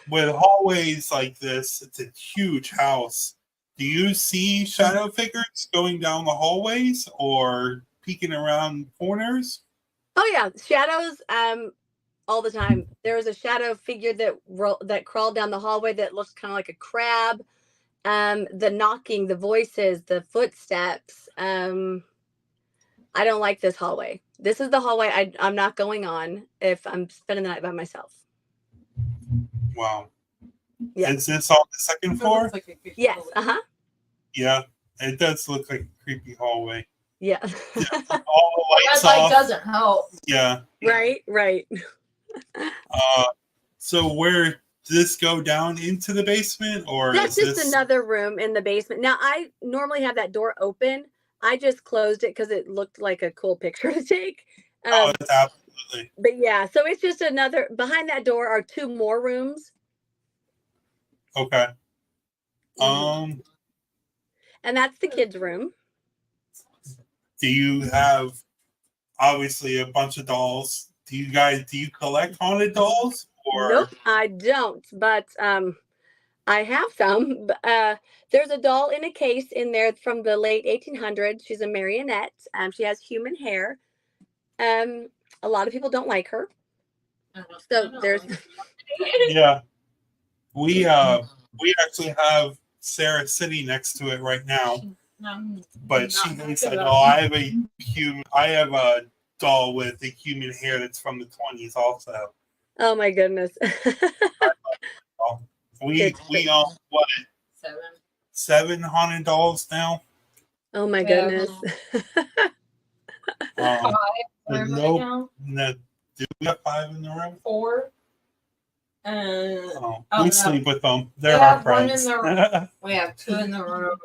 With hallways like this, it's a huge house. Do you see shadow figures going down the hallways or peeking around corners? Oh yeah, shadows all the time. There was a shadow figure that crawled down the hallway that looks kind of like a crab. The knocking, the voices, the footsteps. I don't like this hallway. This is the hallway I'm not going on if I'm spending the night by myself. Wow. Yeah. Is this on the second floor? Yes. Uh-huh. Yeah, it does look like a creepy hallway. Yeah. All the lights Red light off. doesn't help. Yeah. Right. So where does this go down into the basement, or That's is just this another room in the basement. Now, I normally have that door open. I just closed it because it looked like a cool picture to take. Oh, it's absolutely. But yeah, so it's just another. Behind that door are 2 more rooms. Okay. And that's the kids' room. Do you have obviously a bunch of dolls? Do you collect haunted dolls? Or Nope, I don't. But I have some. There's a doll in a case in there from the late 1800s. She's a marionette. She has human hair. A lot of people don't like her. So there's. Yeah, we actually have Sarah sitting next to it right now, but she thinks I know I have a doll with the human hair that's from the 20s also. Oh my goodness. We own what 7 haunted dolls now. Oh my goodness. No, do we have 5 in the room? 4. We sleep with them. They're our friends. We have 2 in the room.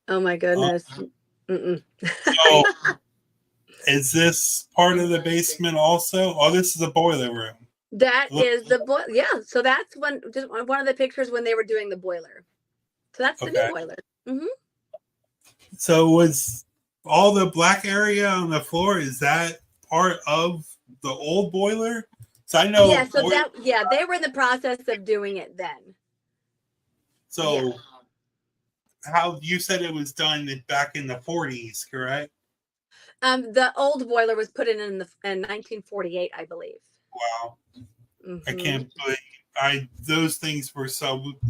Oh my goodness. So, is this part of the basement also? Oh, this is the boiler room. That is the boiler. Yeah. So that's just one of the pictures when they were doing the boiler. So that's the new boiler. So was all the black area on the floor, is that part of the old boiler? So I know. Yeah. So they were in the process of doing it then. So how you said it was done back in the 40s, correct? The old boiler was put in 1948, I believe. Wow. I can't believe those things were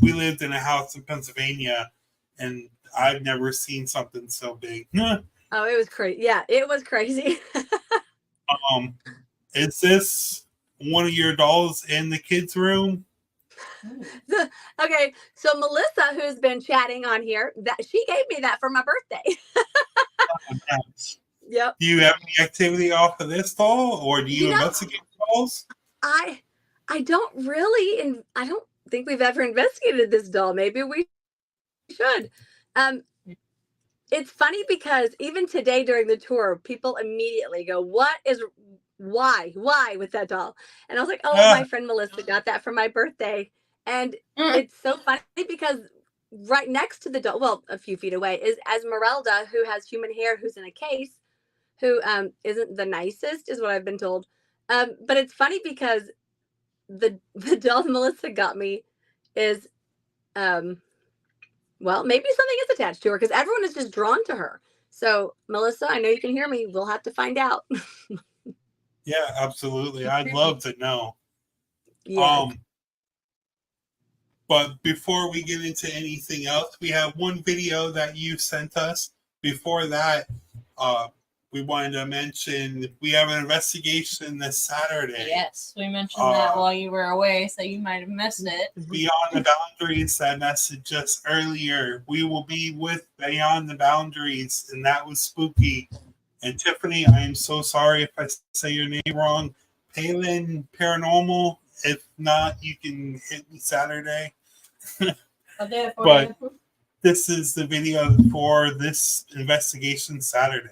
we lived in a house in Pennsylvania and I've never seen something so big. Oh, it was crazy. Yeah, it was crazy. Is this one of your dolls in the kids' room? Okay, so Melissa, who's been chatting on here, she gave me that for my birthday. Yep. Do you have any activity off of this doll, or do you investigate dolls? I don't really, and I don't think we've ever investigated this doll. Maybe we should. It's funny because even today during the tour, people immediately go, why with that doll? And I was like, oh, my friend Melissa got that for my birthday. And it's so funny because right next to the doll, well, a few feet away, is Esmeralda, who has human hair, who's in a case, who isn't the nicest, is what I've been told. But it's funny because the doll Melissa got me is, well, maybe something is attached to her because everyone is just drawn to her. So, Melissa, I know you can hear me. We'll have to find out. Yeah, absolutely. I'd love to know. Yes. But before we get into anything else, we have one video that you sent us. Before that, we wanted to mention we have an investigation this Saturday. Yes, we mentioned that while you were away, so you might have missed it. Beyond the Boundaries that messaged us earlier. We will be with Beyond the Boundaries, and that was spooky. And Tiffany, I am so sorry if I say your name wrong. Palin Paranormal. If not, you can hit me Saturday. But this is the video for this investigation Saturday.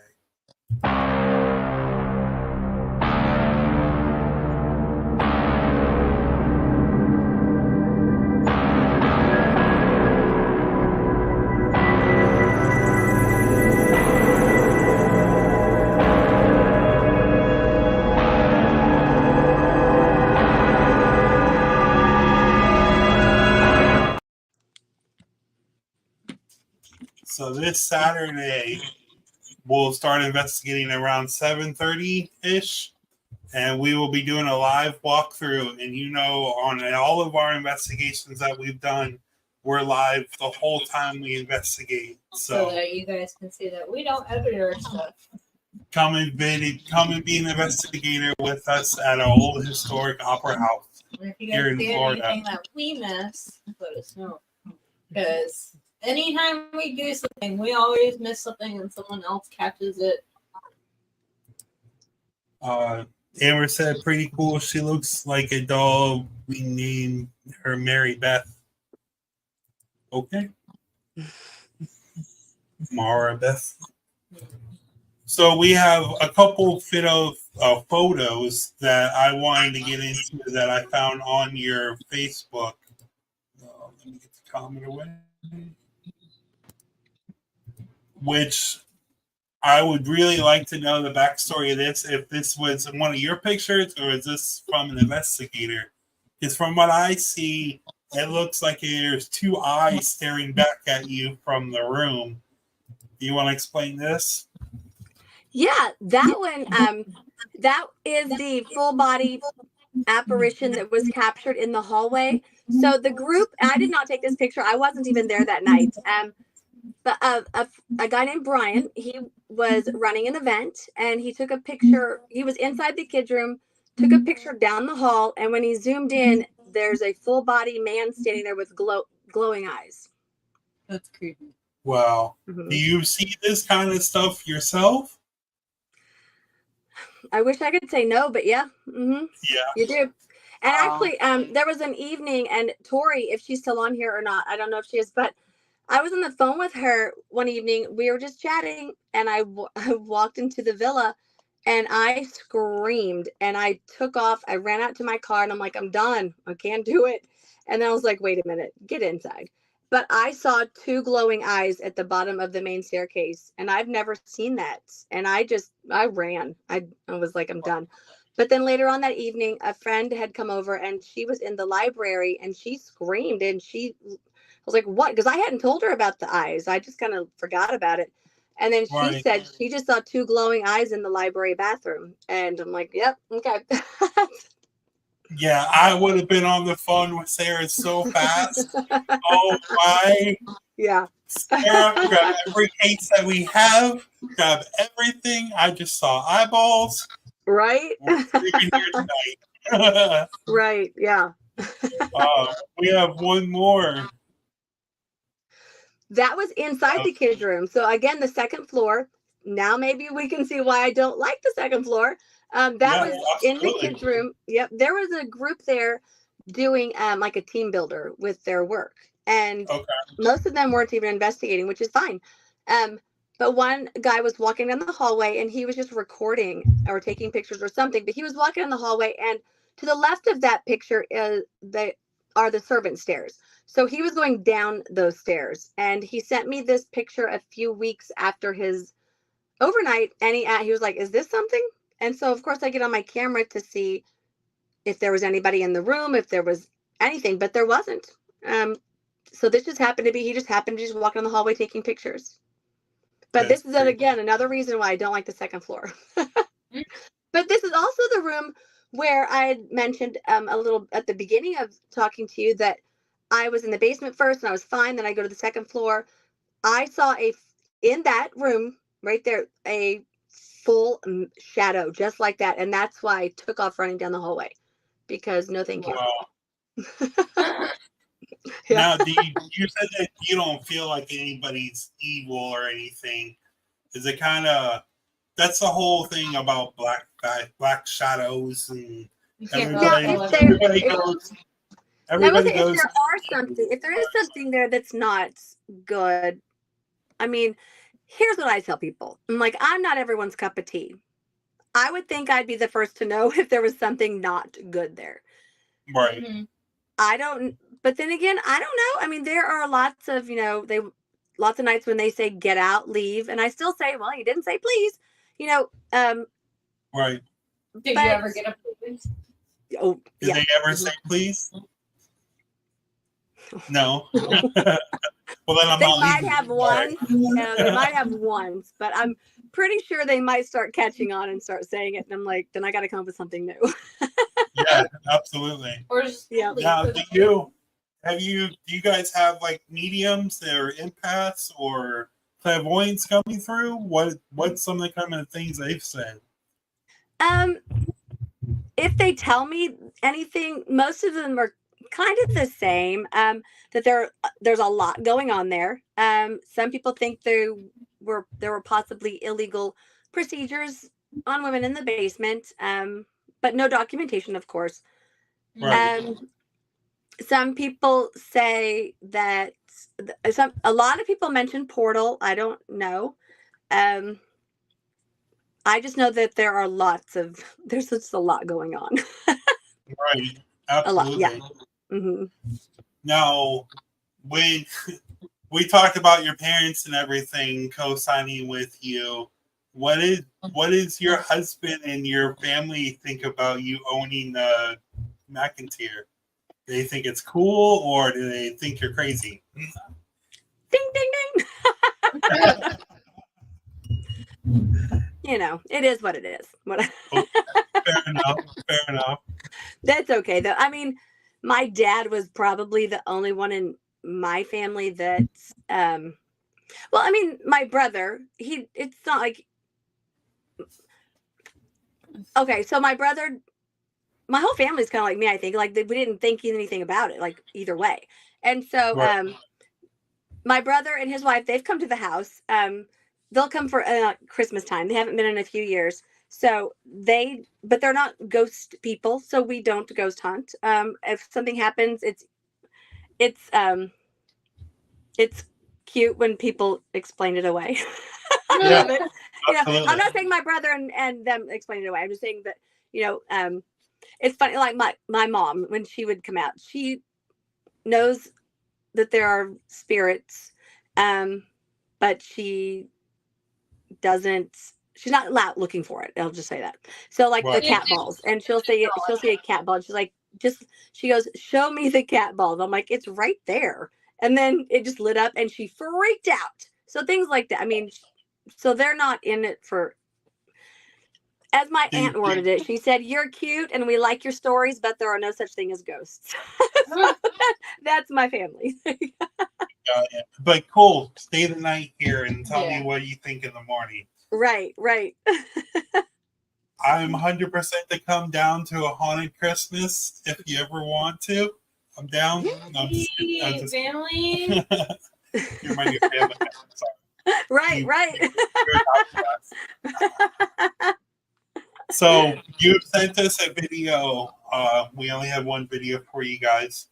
So this Saturday, we'll start investigating around 7:30-ish, and we will be doing a live walkthrough. And on all of our investigations that we've done, we're live the whole time we investigate. So that you guys can see that we don't edit our stuff. Come and be an investigator with us at our old historic opera house. And if you guys see anything that we miss, let us know. Because anytime we do something, we always miss something and someone else catches it. Amber said, pretty cool. She looks like a doll. We named her Mary Beth. Okay. Mara Beth. So we have a couple photos that I wanted to get into that I found on your Facebook. Let me get the comment away. Which I would really like to know the backstory of this, if this was one of your pictures or is this from an investigator? Because from what I see, it looks like there's two eyes staring back at you from the room. Do you want to explain this? Yeah, that one, that is the full body apparition that was captured in the hallway. So the group, I did not take this picture. I wasn't even there that night. But a guy named Brian, he was running an event and he took a picture. He was inside the kids' room, took a picture down the hall. And when he zoomed in, there's a full body man standing there with glowing eyes. That's creepy. Wow. Mm-hmm. Do you see this kind of stuff yourself? I wish I could say no, but yeah. Mm-hmm. Yeah. You do. And actually, there was an evening, and Tori, if she's still on here or not, I don't know if she is, but I was on the phone with her one evening. We were just chatting, and I walked into the villa, and I screamed, and I took off. I ran out to my car, and I'm like, I'm done. I can't do it. And then I was like, wait a minute, get inside. But I saw two glowing eyes at the bottom of the main staircase, and I've never seen that. And I ran. I was like, I'm done. But then later on that evening, a friend had come over, and she was in the library, and she screamed, and I was like, what? Because I hadn't told her about the eyes. I just kind of forgot about it. And then she said she just saw two glowing eyes in the library bathroom. And I'm like, yep, okay. Yeah, I would have been on the phone with Sarah so fast. Oh my. Yeah. Sarah, grab every case that we have, grab everything. I just saw eyeballs. Right? We're sleeping here tonight. Right, yeah. We have one more. That was inside the kids' room. So again, the second floor. Now maybe we can see why I don't like the second floor. Was absolutely. In the kids' room. Yep. There was a group there doing like a team builder with their work. And most of them weren't even investigating, which is fine. But one guy was walking down the hallway and he was just recording or taking pictures or something. But he was walking down the hallway, and to the left of that picture are the servant stairs. So he was going down those stairs, and he sent me this picture a few weeks after his overnight, and he was like, is this something? And so of course I get on my camera to see if there was anybody in the room, if there was anything, but there wasn't. So this just happened to be, he just happened to just walk down the hallway taking pictures. But this is again another reason why I don't like the second floor. But this is also the room where I had mentioned a little at the beginning of talking to you that I was in the basement first and I was fine. Then I go to the second floor. I saw in that room right there, a full shadow, just like that. And that's why I took off running down the hallway, because no thank you. Wow. Yeah. Now, you said that you don't feel like anybody's evil or anything. Is it kind of, that's the whole thing about black shadows, and everybody goes. Everybody goes. If there is something there that's not good, I mean, here's what I tell people. I'm like, I'm not everyone's cup of tea. I would think I'd be the first to know if there was something not good there. Right. Mhm. I don't, but then again, I don't know. I mean, there are lots of, lots of nights when they say get out, leave, and I still say, well, you didn't say please, Right. Did you ever get a please? Oh, Did yeah. they ever say please? No. Well, then I'm They not might leaving. have one. They might have once, but I'm pretty sure they might start catching on and start saying it. And I'm like, then I got to come up with something new. Yeah, absolutely. Or just Yeah. Now, do you guys have like mediums or empaths or clairvoyants coming through? What's some of the kind of things they've said? If they tell me anything, most of them are kind of the same. That there's a lot going on there. Some people think there were possibly illegal procedures on women in the basement, but no documentation, of course. Right. Some people say that a lot of people mention portal. I don't know. I just know that there's just a lot going on. Right. A lot, yeah. Absolutely. Mm-hmm. Now, when we talked about your parents and everything co-signing with you, what is your husband and your family think about you owning Mcinteer? Do they think it's cool, or do they think you're crazy? Ding, ding, ding. It is what it is. Fair enough. Fair enough. That's okay, though. I mean, my dad was probably the only one in my family that, well, I mean, my brother, it's not like, okay, so my whole family's kind of like me, I think. Like, we didn't think anything about it, like, either way. And so, Right. my brother and his wife, they've come to the house. They'll come for Christmas time. They haven't been in a few years. So but they're not ghost people. So we don't ghost hunt. If something happens, it's cute when people explain it away. Yeah, But, absolutely. I'm not saying my brother and them explain it away. I'm just saying that, it's funny. Like my mom, when she would come out, she knows that there are spirits, but she's not out looking for it. I'll just say that. So like Right. the cat balls, and she'll see a cat ball. And she's like, she goes, show me the cat balls. I'm like, it's right there. And then it just lit up and she freaked out. So things like that. I mean, so they're not in it for, as my aunt worded it, she said, you're cute and we like your stories, but there are no such thing as ghosts. So that's my family. But cool. Stay the night here and tell me what you think in the morning. Right. I'm 100% to come down to a haunted Christmas if you ever want to. I'm down. I'm just family. You're my new family. Sorry. Right. So you sent us a video. We only have one video for you guys.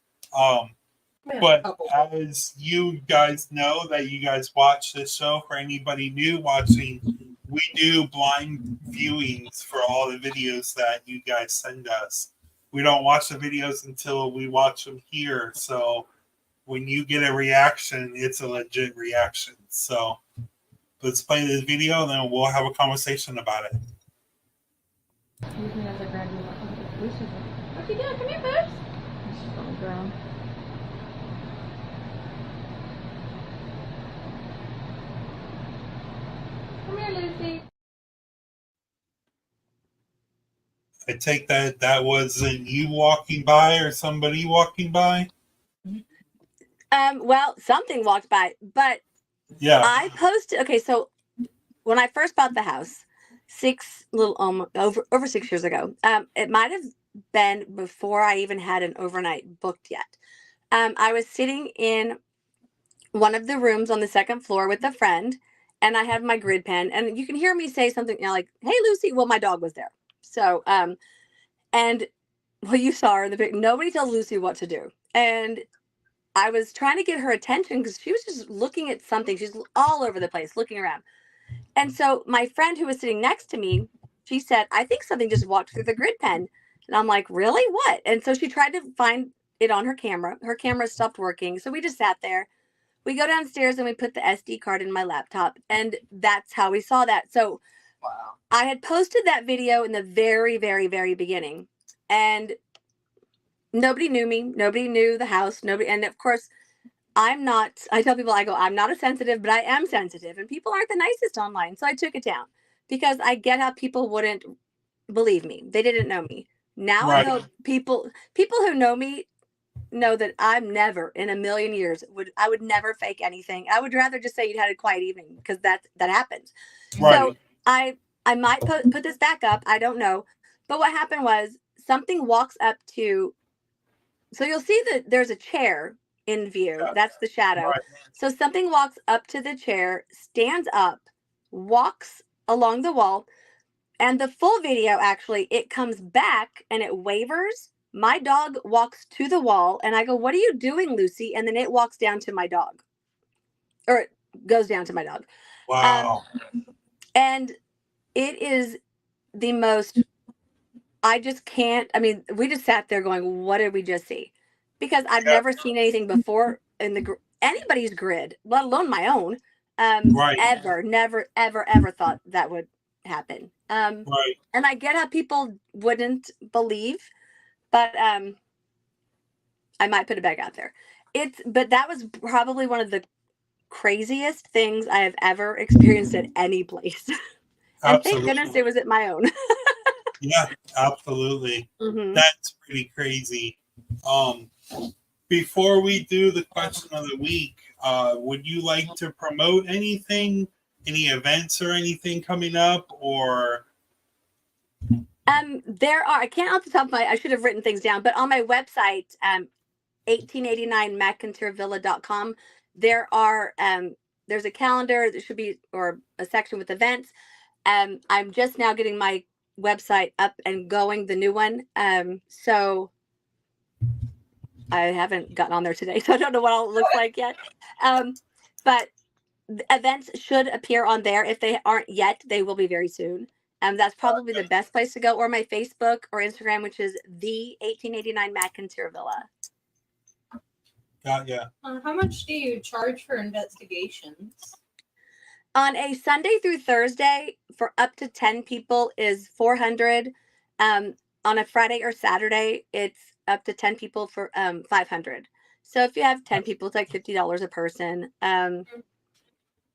But as you guys know that you guys watch this show, for anybody new watching, we do blind viewings for all the videos that you guys send us. We don't watch the videos until we watch them here. So when you get a reaction, it's a legit reaction. So let's play this video and then we'll have a conversation about it. What you doing? Come here, Boots. She's on the ground. Come here, Lucy. I take that wasn't you walking by or somebody walking by. Well, something walked by, but yeah, I posted. Okay, so when I first bought the house, over 6 years ago. It might have been before I even had an overnight booked yet. I was sitting in one of the rooms on the second floor with a friend, and I had my grid pen, and you can hear me say something, like, "Hey, Lucy." Well, my dog was there. So, and well, you saw her in the pic. Nobody tells Lucy what to do. And I was trying to get her attention because she was just looking at something. She's all over the place, looking around. And so my friend who was sitting next to me, she said, "I think something just walked through the grid pen." And I'm like, "Really? What?" And so she tried to find it on her camera. Her camera stopped working. So we just sat there. We go downstairs and we put the SD card in my laptop. And that's how we saw that. So Wow. I had posted that video in the very, very, very beginning. And nobody knew me. Nobody knew the house. Nobody. And of course, I tell people, I go, I'm not a sensitive, but I am sensitive. And people aren't the nicest online. So I took it down because I get how people wouldn't believe me. They didn't know me. Now I Right. know people who know me know that I'm never in a million years I would never fake anything. I would rather just say you'd had a quiet evening because that happens. Right. So I might put this back up. I don't know. But what happened was something walks up to, so you'll see that there's a chair in view. That's the shadow. Right. So something walks up to the chair, stands up, walks along the wall, and the full video, actually, it comes back and it wavers. My dog walks to the wall, and I go, "What are you doing, Lucy?" And then it walks down to my dog, or it goes down to my dog. Wow. And it is the most, I just can't, I mean, we just sat there going, "What did we just see?" Because I've never seen anything before in anybody's grid, let alone my own. Right. Ever, never, ever thought that would happen. Right. And I get how people wouldn't believe, but I might put it back out there. But that was probably one of the craziest things I have ever experienced at any place. And thank goodness it was at my own. Yeah, absolutely. Mhm. That's pretty crazy. Before we do the question of the week, would you like to promote anything, any events or anything coming up, or? There are, I can't off the top of I should have written things down, but on my website, 1889mcinteervilla.com, there's a calendar that should be, or a section with events. I'm just now getting my website up and going, the new one. So I haven't gotten on there today, so I don't know what all it looks like yet. But the events should appear on there. If they aren't yet, they will be very soon. That's probably the best place to go, or my Facebook or Instagram, which is the 1889 Mcinteer Villa. Yeah. How much do you charge for investigations? On a Sunday through Thursday, for up to 10 people is $400. On a Friday or Saturday, it's up to 10 people for $500. So if you have 10 people, it's like $50 a person.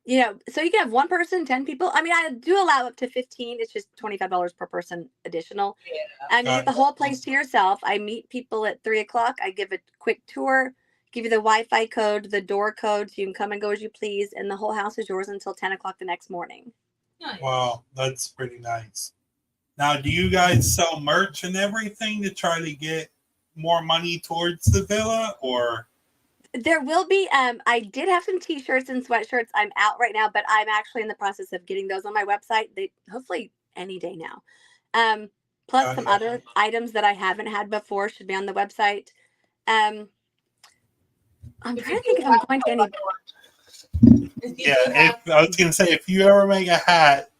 You know, so you can have one person, 10 people. I mean, I do allow up to 15. It's just $25 per person additional. Yeah. And you get the whole place to yourself. I meet people at 3:00. I give a quick tour, give you the Wi-Fi code, the door code, so you can come and go as you please. And the whole house is yours until 10:00 the next morning. Nice. Wow, that's pretty nice. Now, do you guys sell merch and everything to try to get more money towards the villa, or? There will be, I did have some t-shirts and sweatshirts. I'm out right now, but I'm actually in the process of getting those on my website. They hopefully any day now. Plus some other items that I haven't had before should be on the website. I'm trying to think if I'm going to any. Yeah, I was going to say, if you ever make a hat,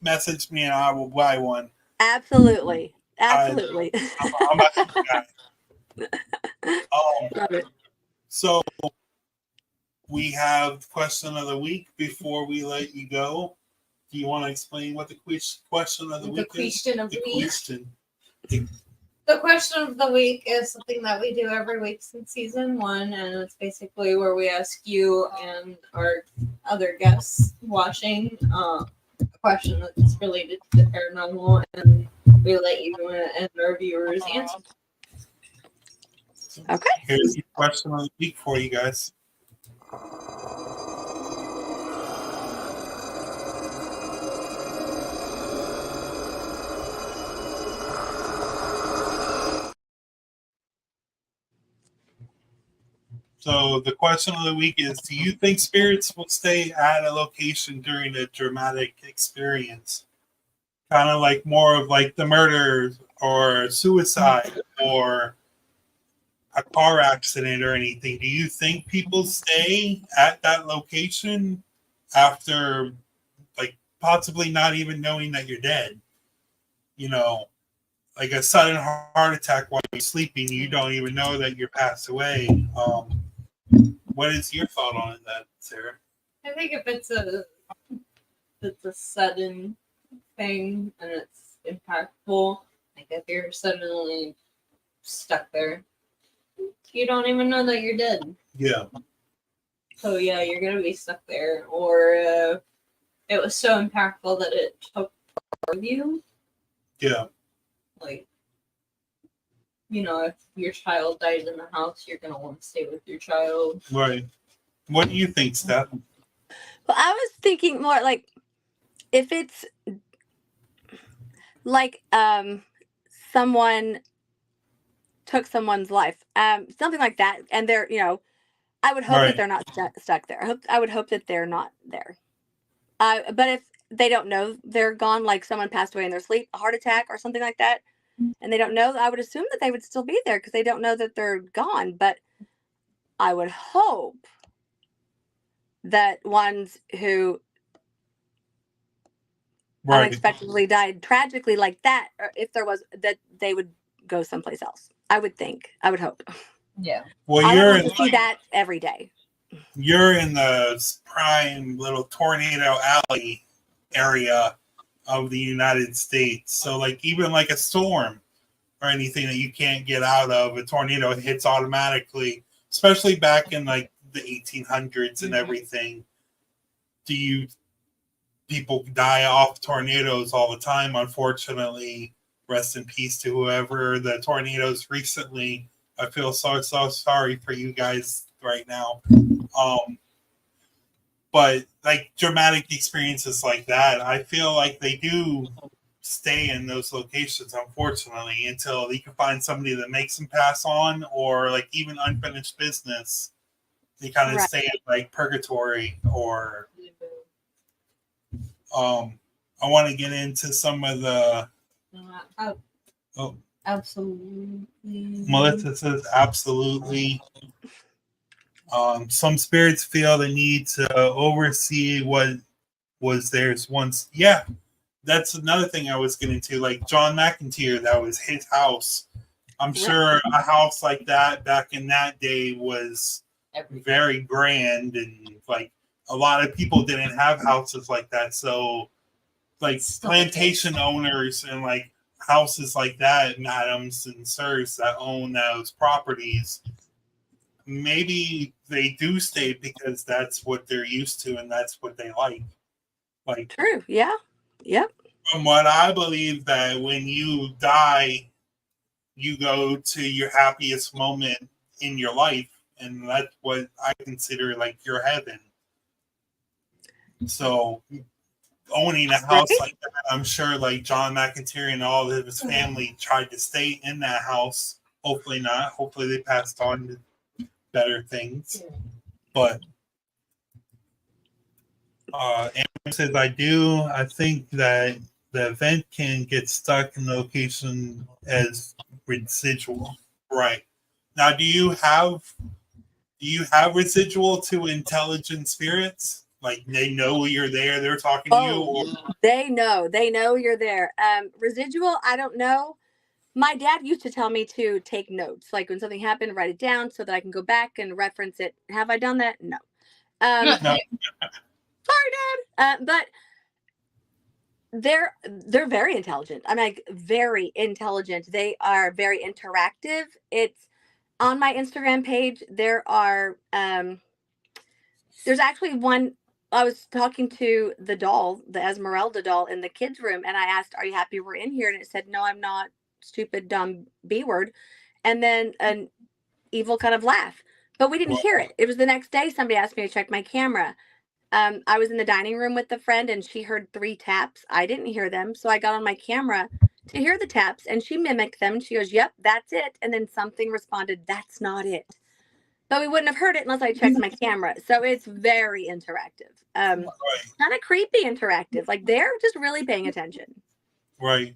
message me and I will buy one. Absolutely. Absolutely. I'm a guy. Love it. So we have question of the week before we let you go. Do you want to explain what the question of the week is? The question of the week is something that we do every week since season 1, and it's basically where we ask you and our other guests watching a question that's related to the paranormal, and we let you and our viewers answer. Okay. Here's the question of the week for you guys. So the question of the week is: do you think spirits will stay at a location during a dramatic experience? Kind of like more of like the murder or suicide or a car accident or anything. Do you think people stay at that location after, like, possibly not even knowing that you're dead? You know, like a sudden heart attack while you're sleeping, you don't even know that you're passed away. What is your thought on that, Sarah? I think if it's a sudden thing and it's impactful, like if you're suddenly stuck there, you don't even know that you're dead. Yeah. So yeah, you're gonna be stuck there. Or it was so impactful that it took part of you. Yeah. Like, you know, if your child died in the house, you're gonna want to stay with your child. Right. What do you think, Steph? Well, I was thinking more like if it's like someone took someone's life, something like that, and they're, you know, I would hope that they're not stuck there. I would hope that they're not there. But if they don't know they're gone, like someone passed away in their sleep, a heart attack or something like that, and they don't know, I would assume that they would still be there because they don't know that they're gone. But I would hope that ones who unexpectedly died tragically like that, or if there was, that they would go someplace else. I would think. I would hope. Yeah. Well, I you're would want to see that every day. You're in the prime little tornado alley area of the United States. So, like, even like a storm or anything that you can't get out of, a tornado hits automatically, especially back in like the 1800s and everything. People die off tornadoes all the time, unfortunately. Rest in peace to whoever the tornadoes recently. I feel so sorry for you guys right now. But like dramatic experiences like that, I feel like they do stay in those locations, unfortunately, until you can find somebody that makes them pass on, or like even unfinished business. They kind of stay in like purgatory, or I want to get into some of the Absolutely. Melissa says absolutely. Some spirits feel the need to oversee what was theirs once. Yeah, that's another thing I was getting to. Like John Mcinteer, that was his house. I'm sure a house like that back in that day was very grand, and like a lot of people didn't have houses like that. So, like plantation owners and like houses like that, madams and sirs that own those properties, maybe they do stay because that's what they're used to and that's what they like. Like, true. Yeah. Yep. From what I believe, that when you die, you go to your happiest moment in your life, and that's what I consider like your heaven. So owning a house like that, I'm sure like John Mcinteer and all of his family tried to stay in that house. Hopefully not. Hopefully they passed on to better things. But Aaron says, I think that the event can get stuck in the location as residual. Right. Now, do you have residual to intelligent spirits? Like they know you're there, they're talking to you? Or? They know you're there. Residual, I don't know. My dad used to tell me to take notes. Like when something happened, write it down so that I can go back and reference it. Have I done that? No. No. Sorry, Dad. But they're very intelligent. I'm like very intelligent. They are very interactive. It's on my Instagram page. There are there's actually one. I was talking to the doll, the Esmeralda doll in the kids' room, and I asked, "Are you happy we're in here?" And it said, "No, I'm not. Stupid, dumb B word." And then an evil kind of laugh, but we didn't hear it. It was the next day. Somebody asked me to check my camera. I was in the dining room with a friend, and she heard 3 taps. I didn't hear them, so I got on my camera to hear the taps, and she mimicked them. She goes, "Yep, that's it." And then something responded, "That's not it." but we wouldn't have heard it unless I checked my camera. So it's very interactive. Right. Kind of creepy interactive. Like they're just really paying attention. Right.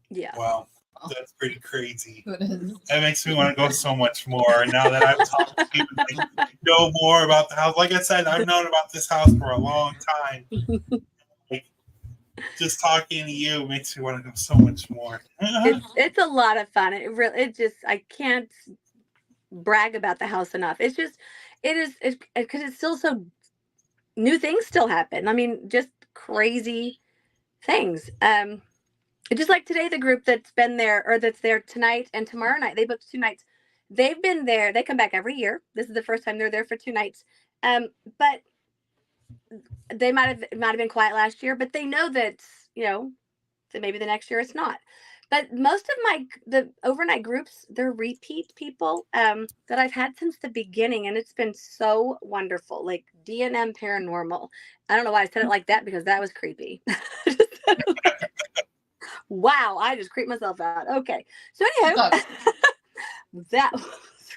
Yeah. Wow. That's pretty crazy. It is. That makes me want to go so much more. Now that I've talked to you, like, know more about the house. Like I said, I've known about this house for a long time. Like, just talking to you makes me want to go so much more. It's a lot of fun. It just I can't brag about the house enough. It's because it's still so new things still happen. I mean, just crazy things. Just like today, the group that's been there or that's there tonight and tomorrow night, they booked 2 nights. They've been there. They come back every year. This is the first time they're there for 2 nights. But they might have been quiet last year, but they know that, that maybe the next year it's not. But most of the overnight groups, they're repeat people that I've had since the beginning, and it's been so wonderful. Like D&M Paranormal. I don't know why I said it like that because that was creepy. Wow, I just creeped myself out. Okay, so anyhow, that was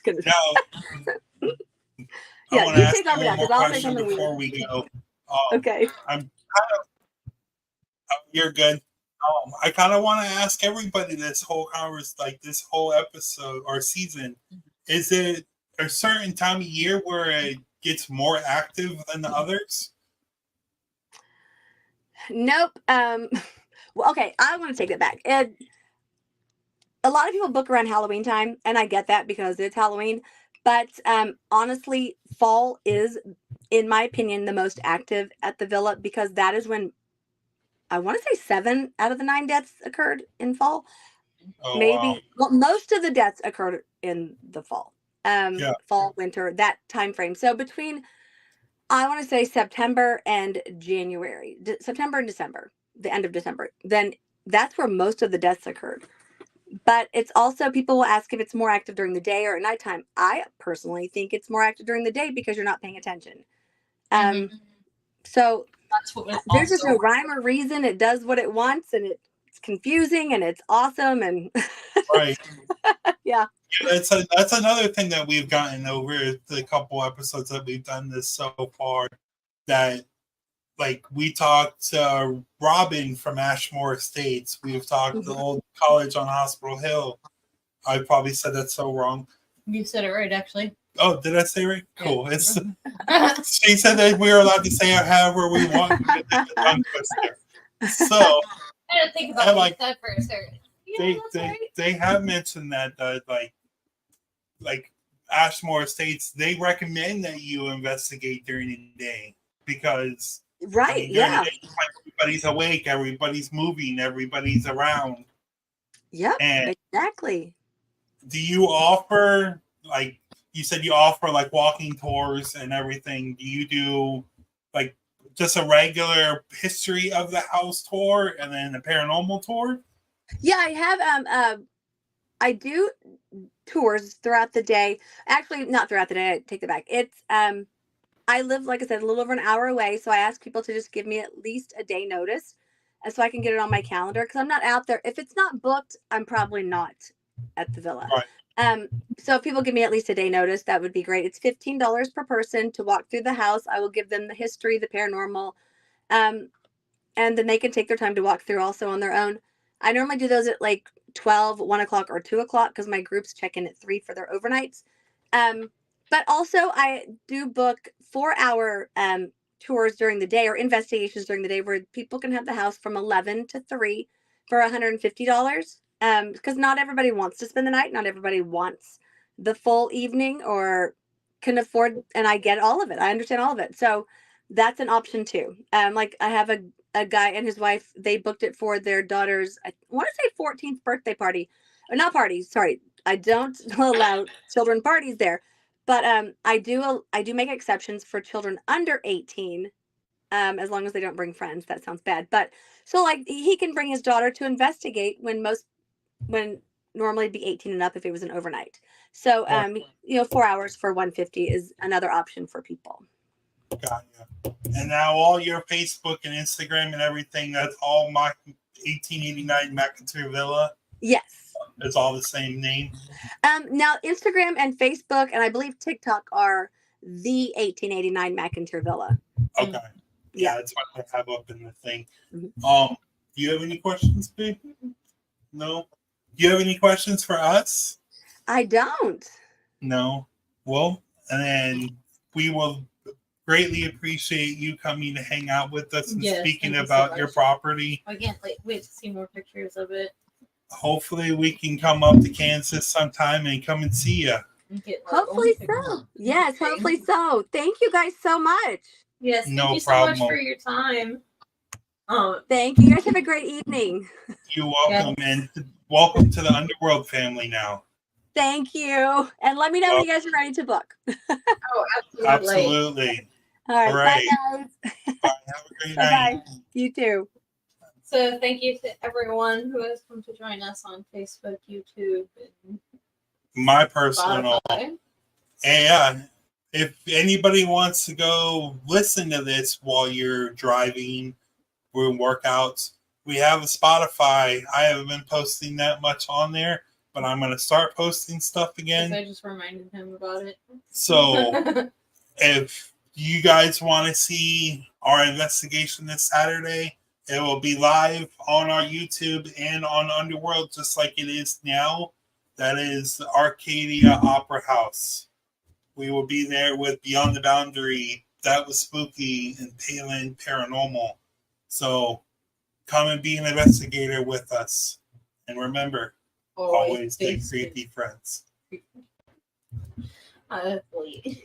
gonna. Now, Yeah, I want to you ask take you over one now more because I'll say question something before weird. we go. Okay. I'm kind of. You're good. I kind of want to ask everybody this whole this whole episode or season. Is it a certain time of year where it gets more active than the others? Nope. Well, okay, I want to take it back. A lot of people book around Halloween time, and I get that because it's Halloween. But honestly, fall is, in my opinion, the most active at the villa because that is when I want to say 7 out of the 9 deaths occurred in fall. Oh, Maybe wow. well, most of the deaths occurred in the fall. Yeah. Fall, winter, that time frame. So between I want to say September and January, September and December, the end of December, then that's where most of the deaths occurred. But it's also, people will ask if it's more active during the day or at nighttime. I personally think it's more active during the day because you're not paying attention. So That's what there's just no rhyme or reason. It does what it wants, and it's confusing and it's awesome. And Right. Yeah. That's another thing that we've gotten over the couple episodes that we've done this so far. That, like, we talked to Robin from Ashmore Estates. We've talked to Old College on Hospital Hill. I probably said that so wrong. You said it right, actually. Oh, did I say right? Cool. It's she said that we were allowed to say it however we want. So I had to think about what you said for a second. they have mentioned that like Ashmore Estates, they recommend that you investigate during the day because right, yeah, the day, everybody's awake, everybody's moving, everybody's around. Yeah, and exactly. Do you offer, like you said, you offer like walking tours and everything? Do you do like just a regular history of the house tour and then a paranormal tour? Yeah, I have I do tours throughout the day. Actually, not throughout the day. I take it back. It's I live, like I said, a little over an hour away, so I ask people to just give me at least a day notice, and so I can get it on my calendar because I'm not out there. If it's not booked, I'm probably not at the villa. Right. So if people give me at least a day notice, that would be great. It's $15 per person to walk through the house. I will give them the history, the paranormal, and then they can take their time to walk through also on their own. I normally do those at like 12, 1 o'clock, or 2 o'clock because my groups check in at 3 for their overnights. But also I do book 4-hour tours during the day or investigations during the day where people can have the house from 11 to 3 for $150. Because not everybody wants to spend the night. Not everybody wants the full evening or can afford, and I get all of it. I understand all of it. So that's an option too. Like I have a guy and his wife, they booked it for their daughter's, I want to say 14th birthday party. Or not parties, sorry. I don't allow children parties there. But I do make exceptions for children under 18, as long as they don't bring friends. That sounds bad. But so like he can bring his daughter to investigate when normally it'd be 18 and up if it was an overnight. So 4 hours for $150 is another option for people. Got you. And now all your Facebook and Instagram and everything, that's all my 1889 Mcinteer Villa. Yes. It's all the same name. Now Instagram and Facebook and I believe TikTok are the 1889 Mcinteer Villa. Okay. Yeah. That's what I have up in the thing. Mhm. Do you have any questions, babe? No? Do you have any questions for us? I don't. No. Well, and then we will greatly appreciate you coming to hang out with us and Yes, speaking thank you so about your much. property. I can't wait to see more pictures of it. Hopefully we can come up to Kansas sometime and come and see you. And get, Hopefully own pictures. so. Yes, hopefully so. Thank you guys so much. Yes, thank No you so much problem. for your time. Thank you. You guys have a great evening. You're welcome, and welcome to the Underworld family now. Thank you. And let me know when you guys are ready to book. Oh, absolutely. Absolutely. All right. All right. Bye, guys. Bye. Have a great Bye-bye. night. You too. So thank you to everyone who has come to join us on Facebook, YouTube, and My personal. Spotify. And if anybody wants to go listen to this while you're driving, doing workouts, we have a Spotify. I haven't been posting that much on there, but I'm going to start posting stuff again. I just reminded him about it. So if you guys want to see our investigation this Saturday, it will be live on our YouTube and on Underworld, just like it is now. That is the Arcadia Opera House. We will be there with Beyond the Boundary, That Was Spooky, and Palin Paranormal. So come and be an investigator with us. And remember, always stay creepy friends. Hopefully.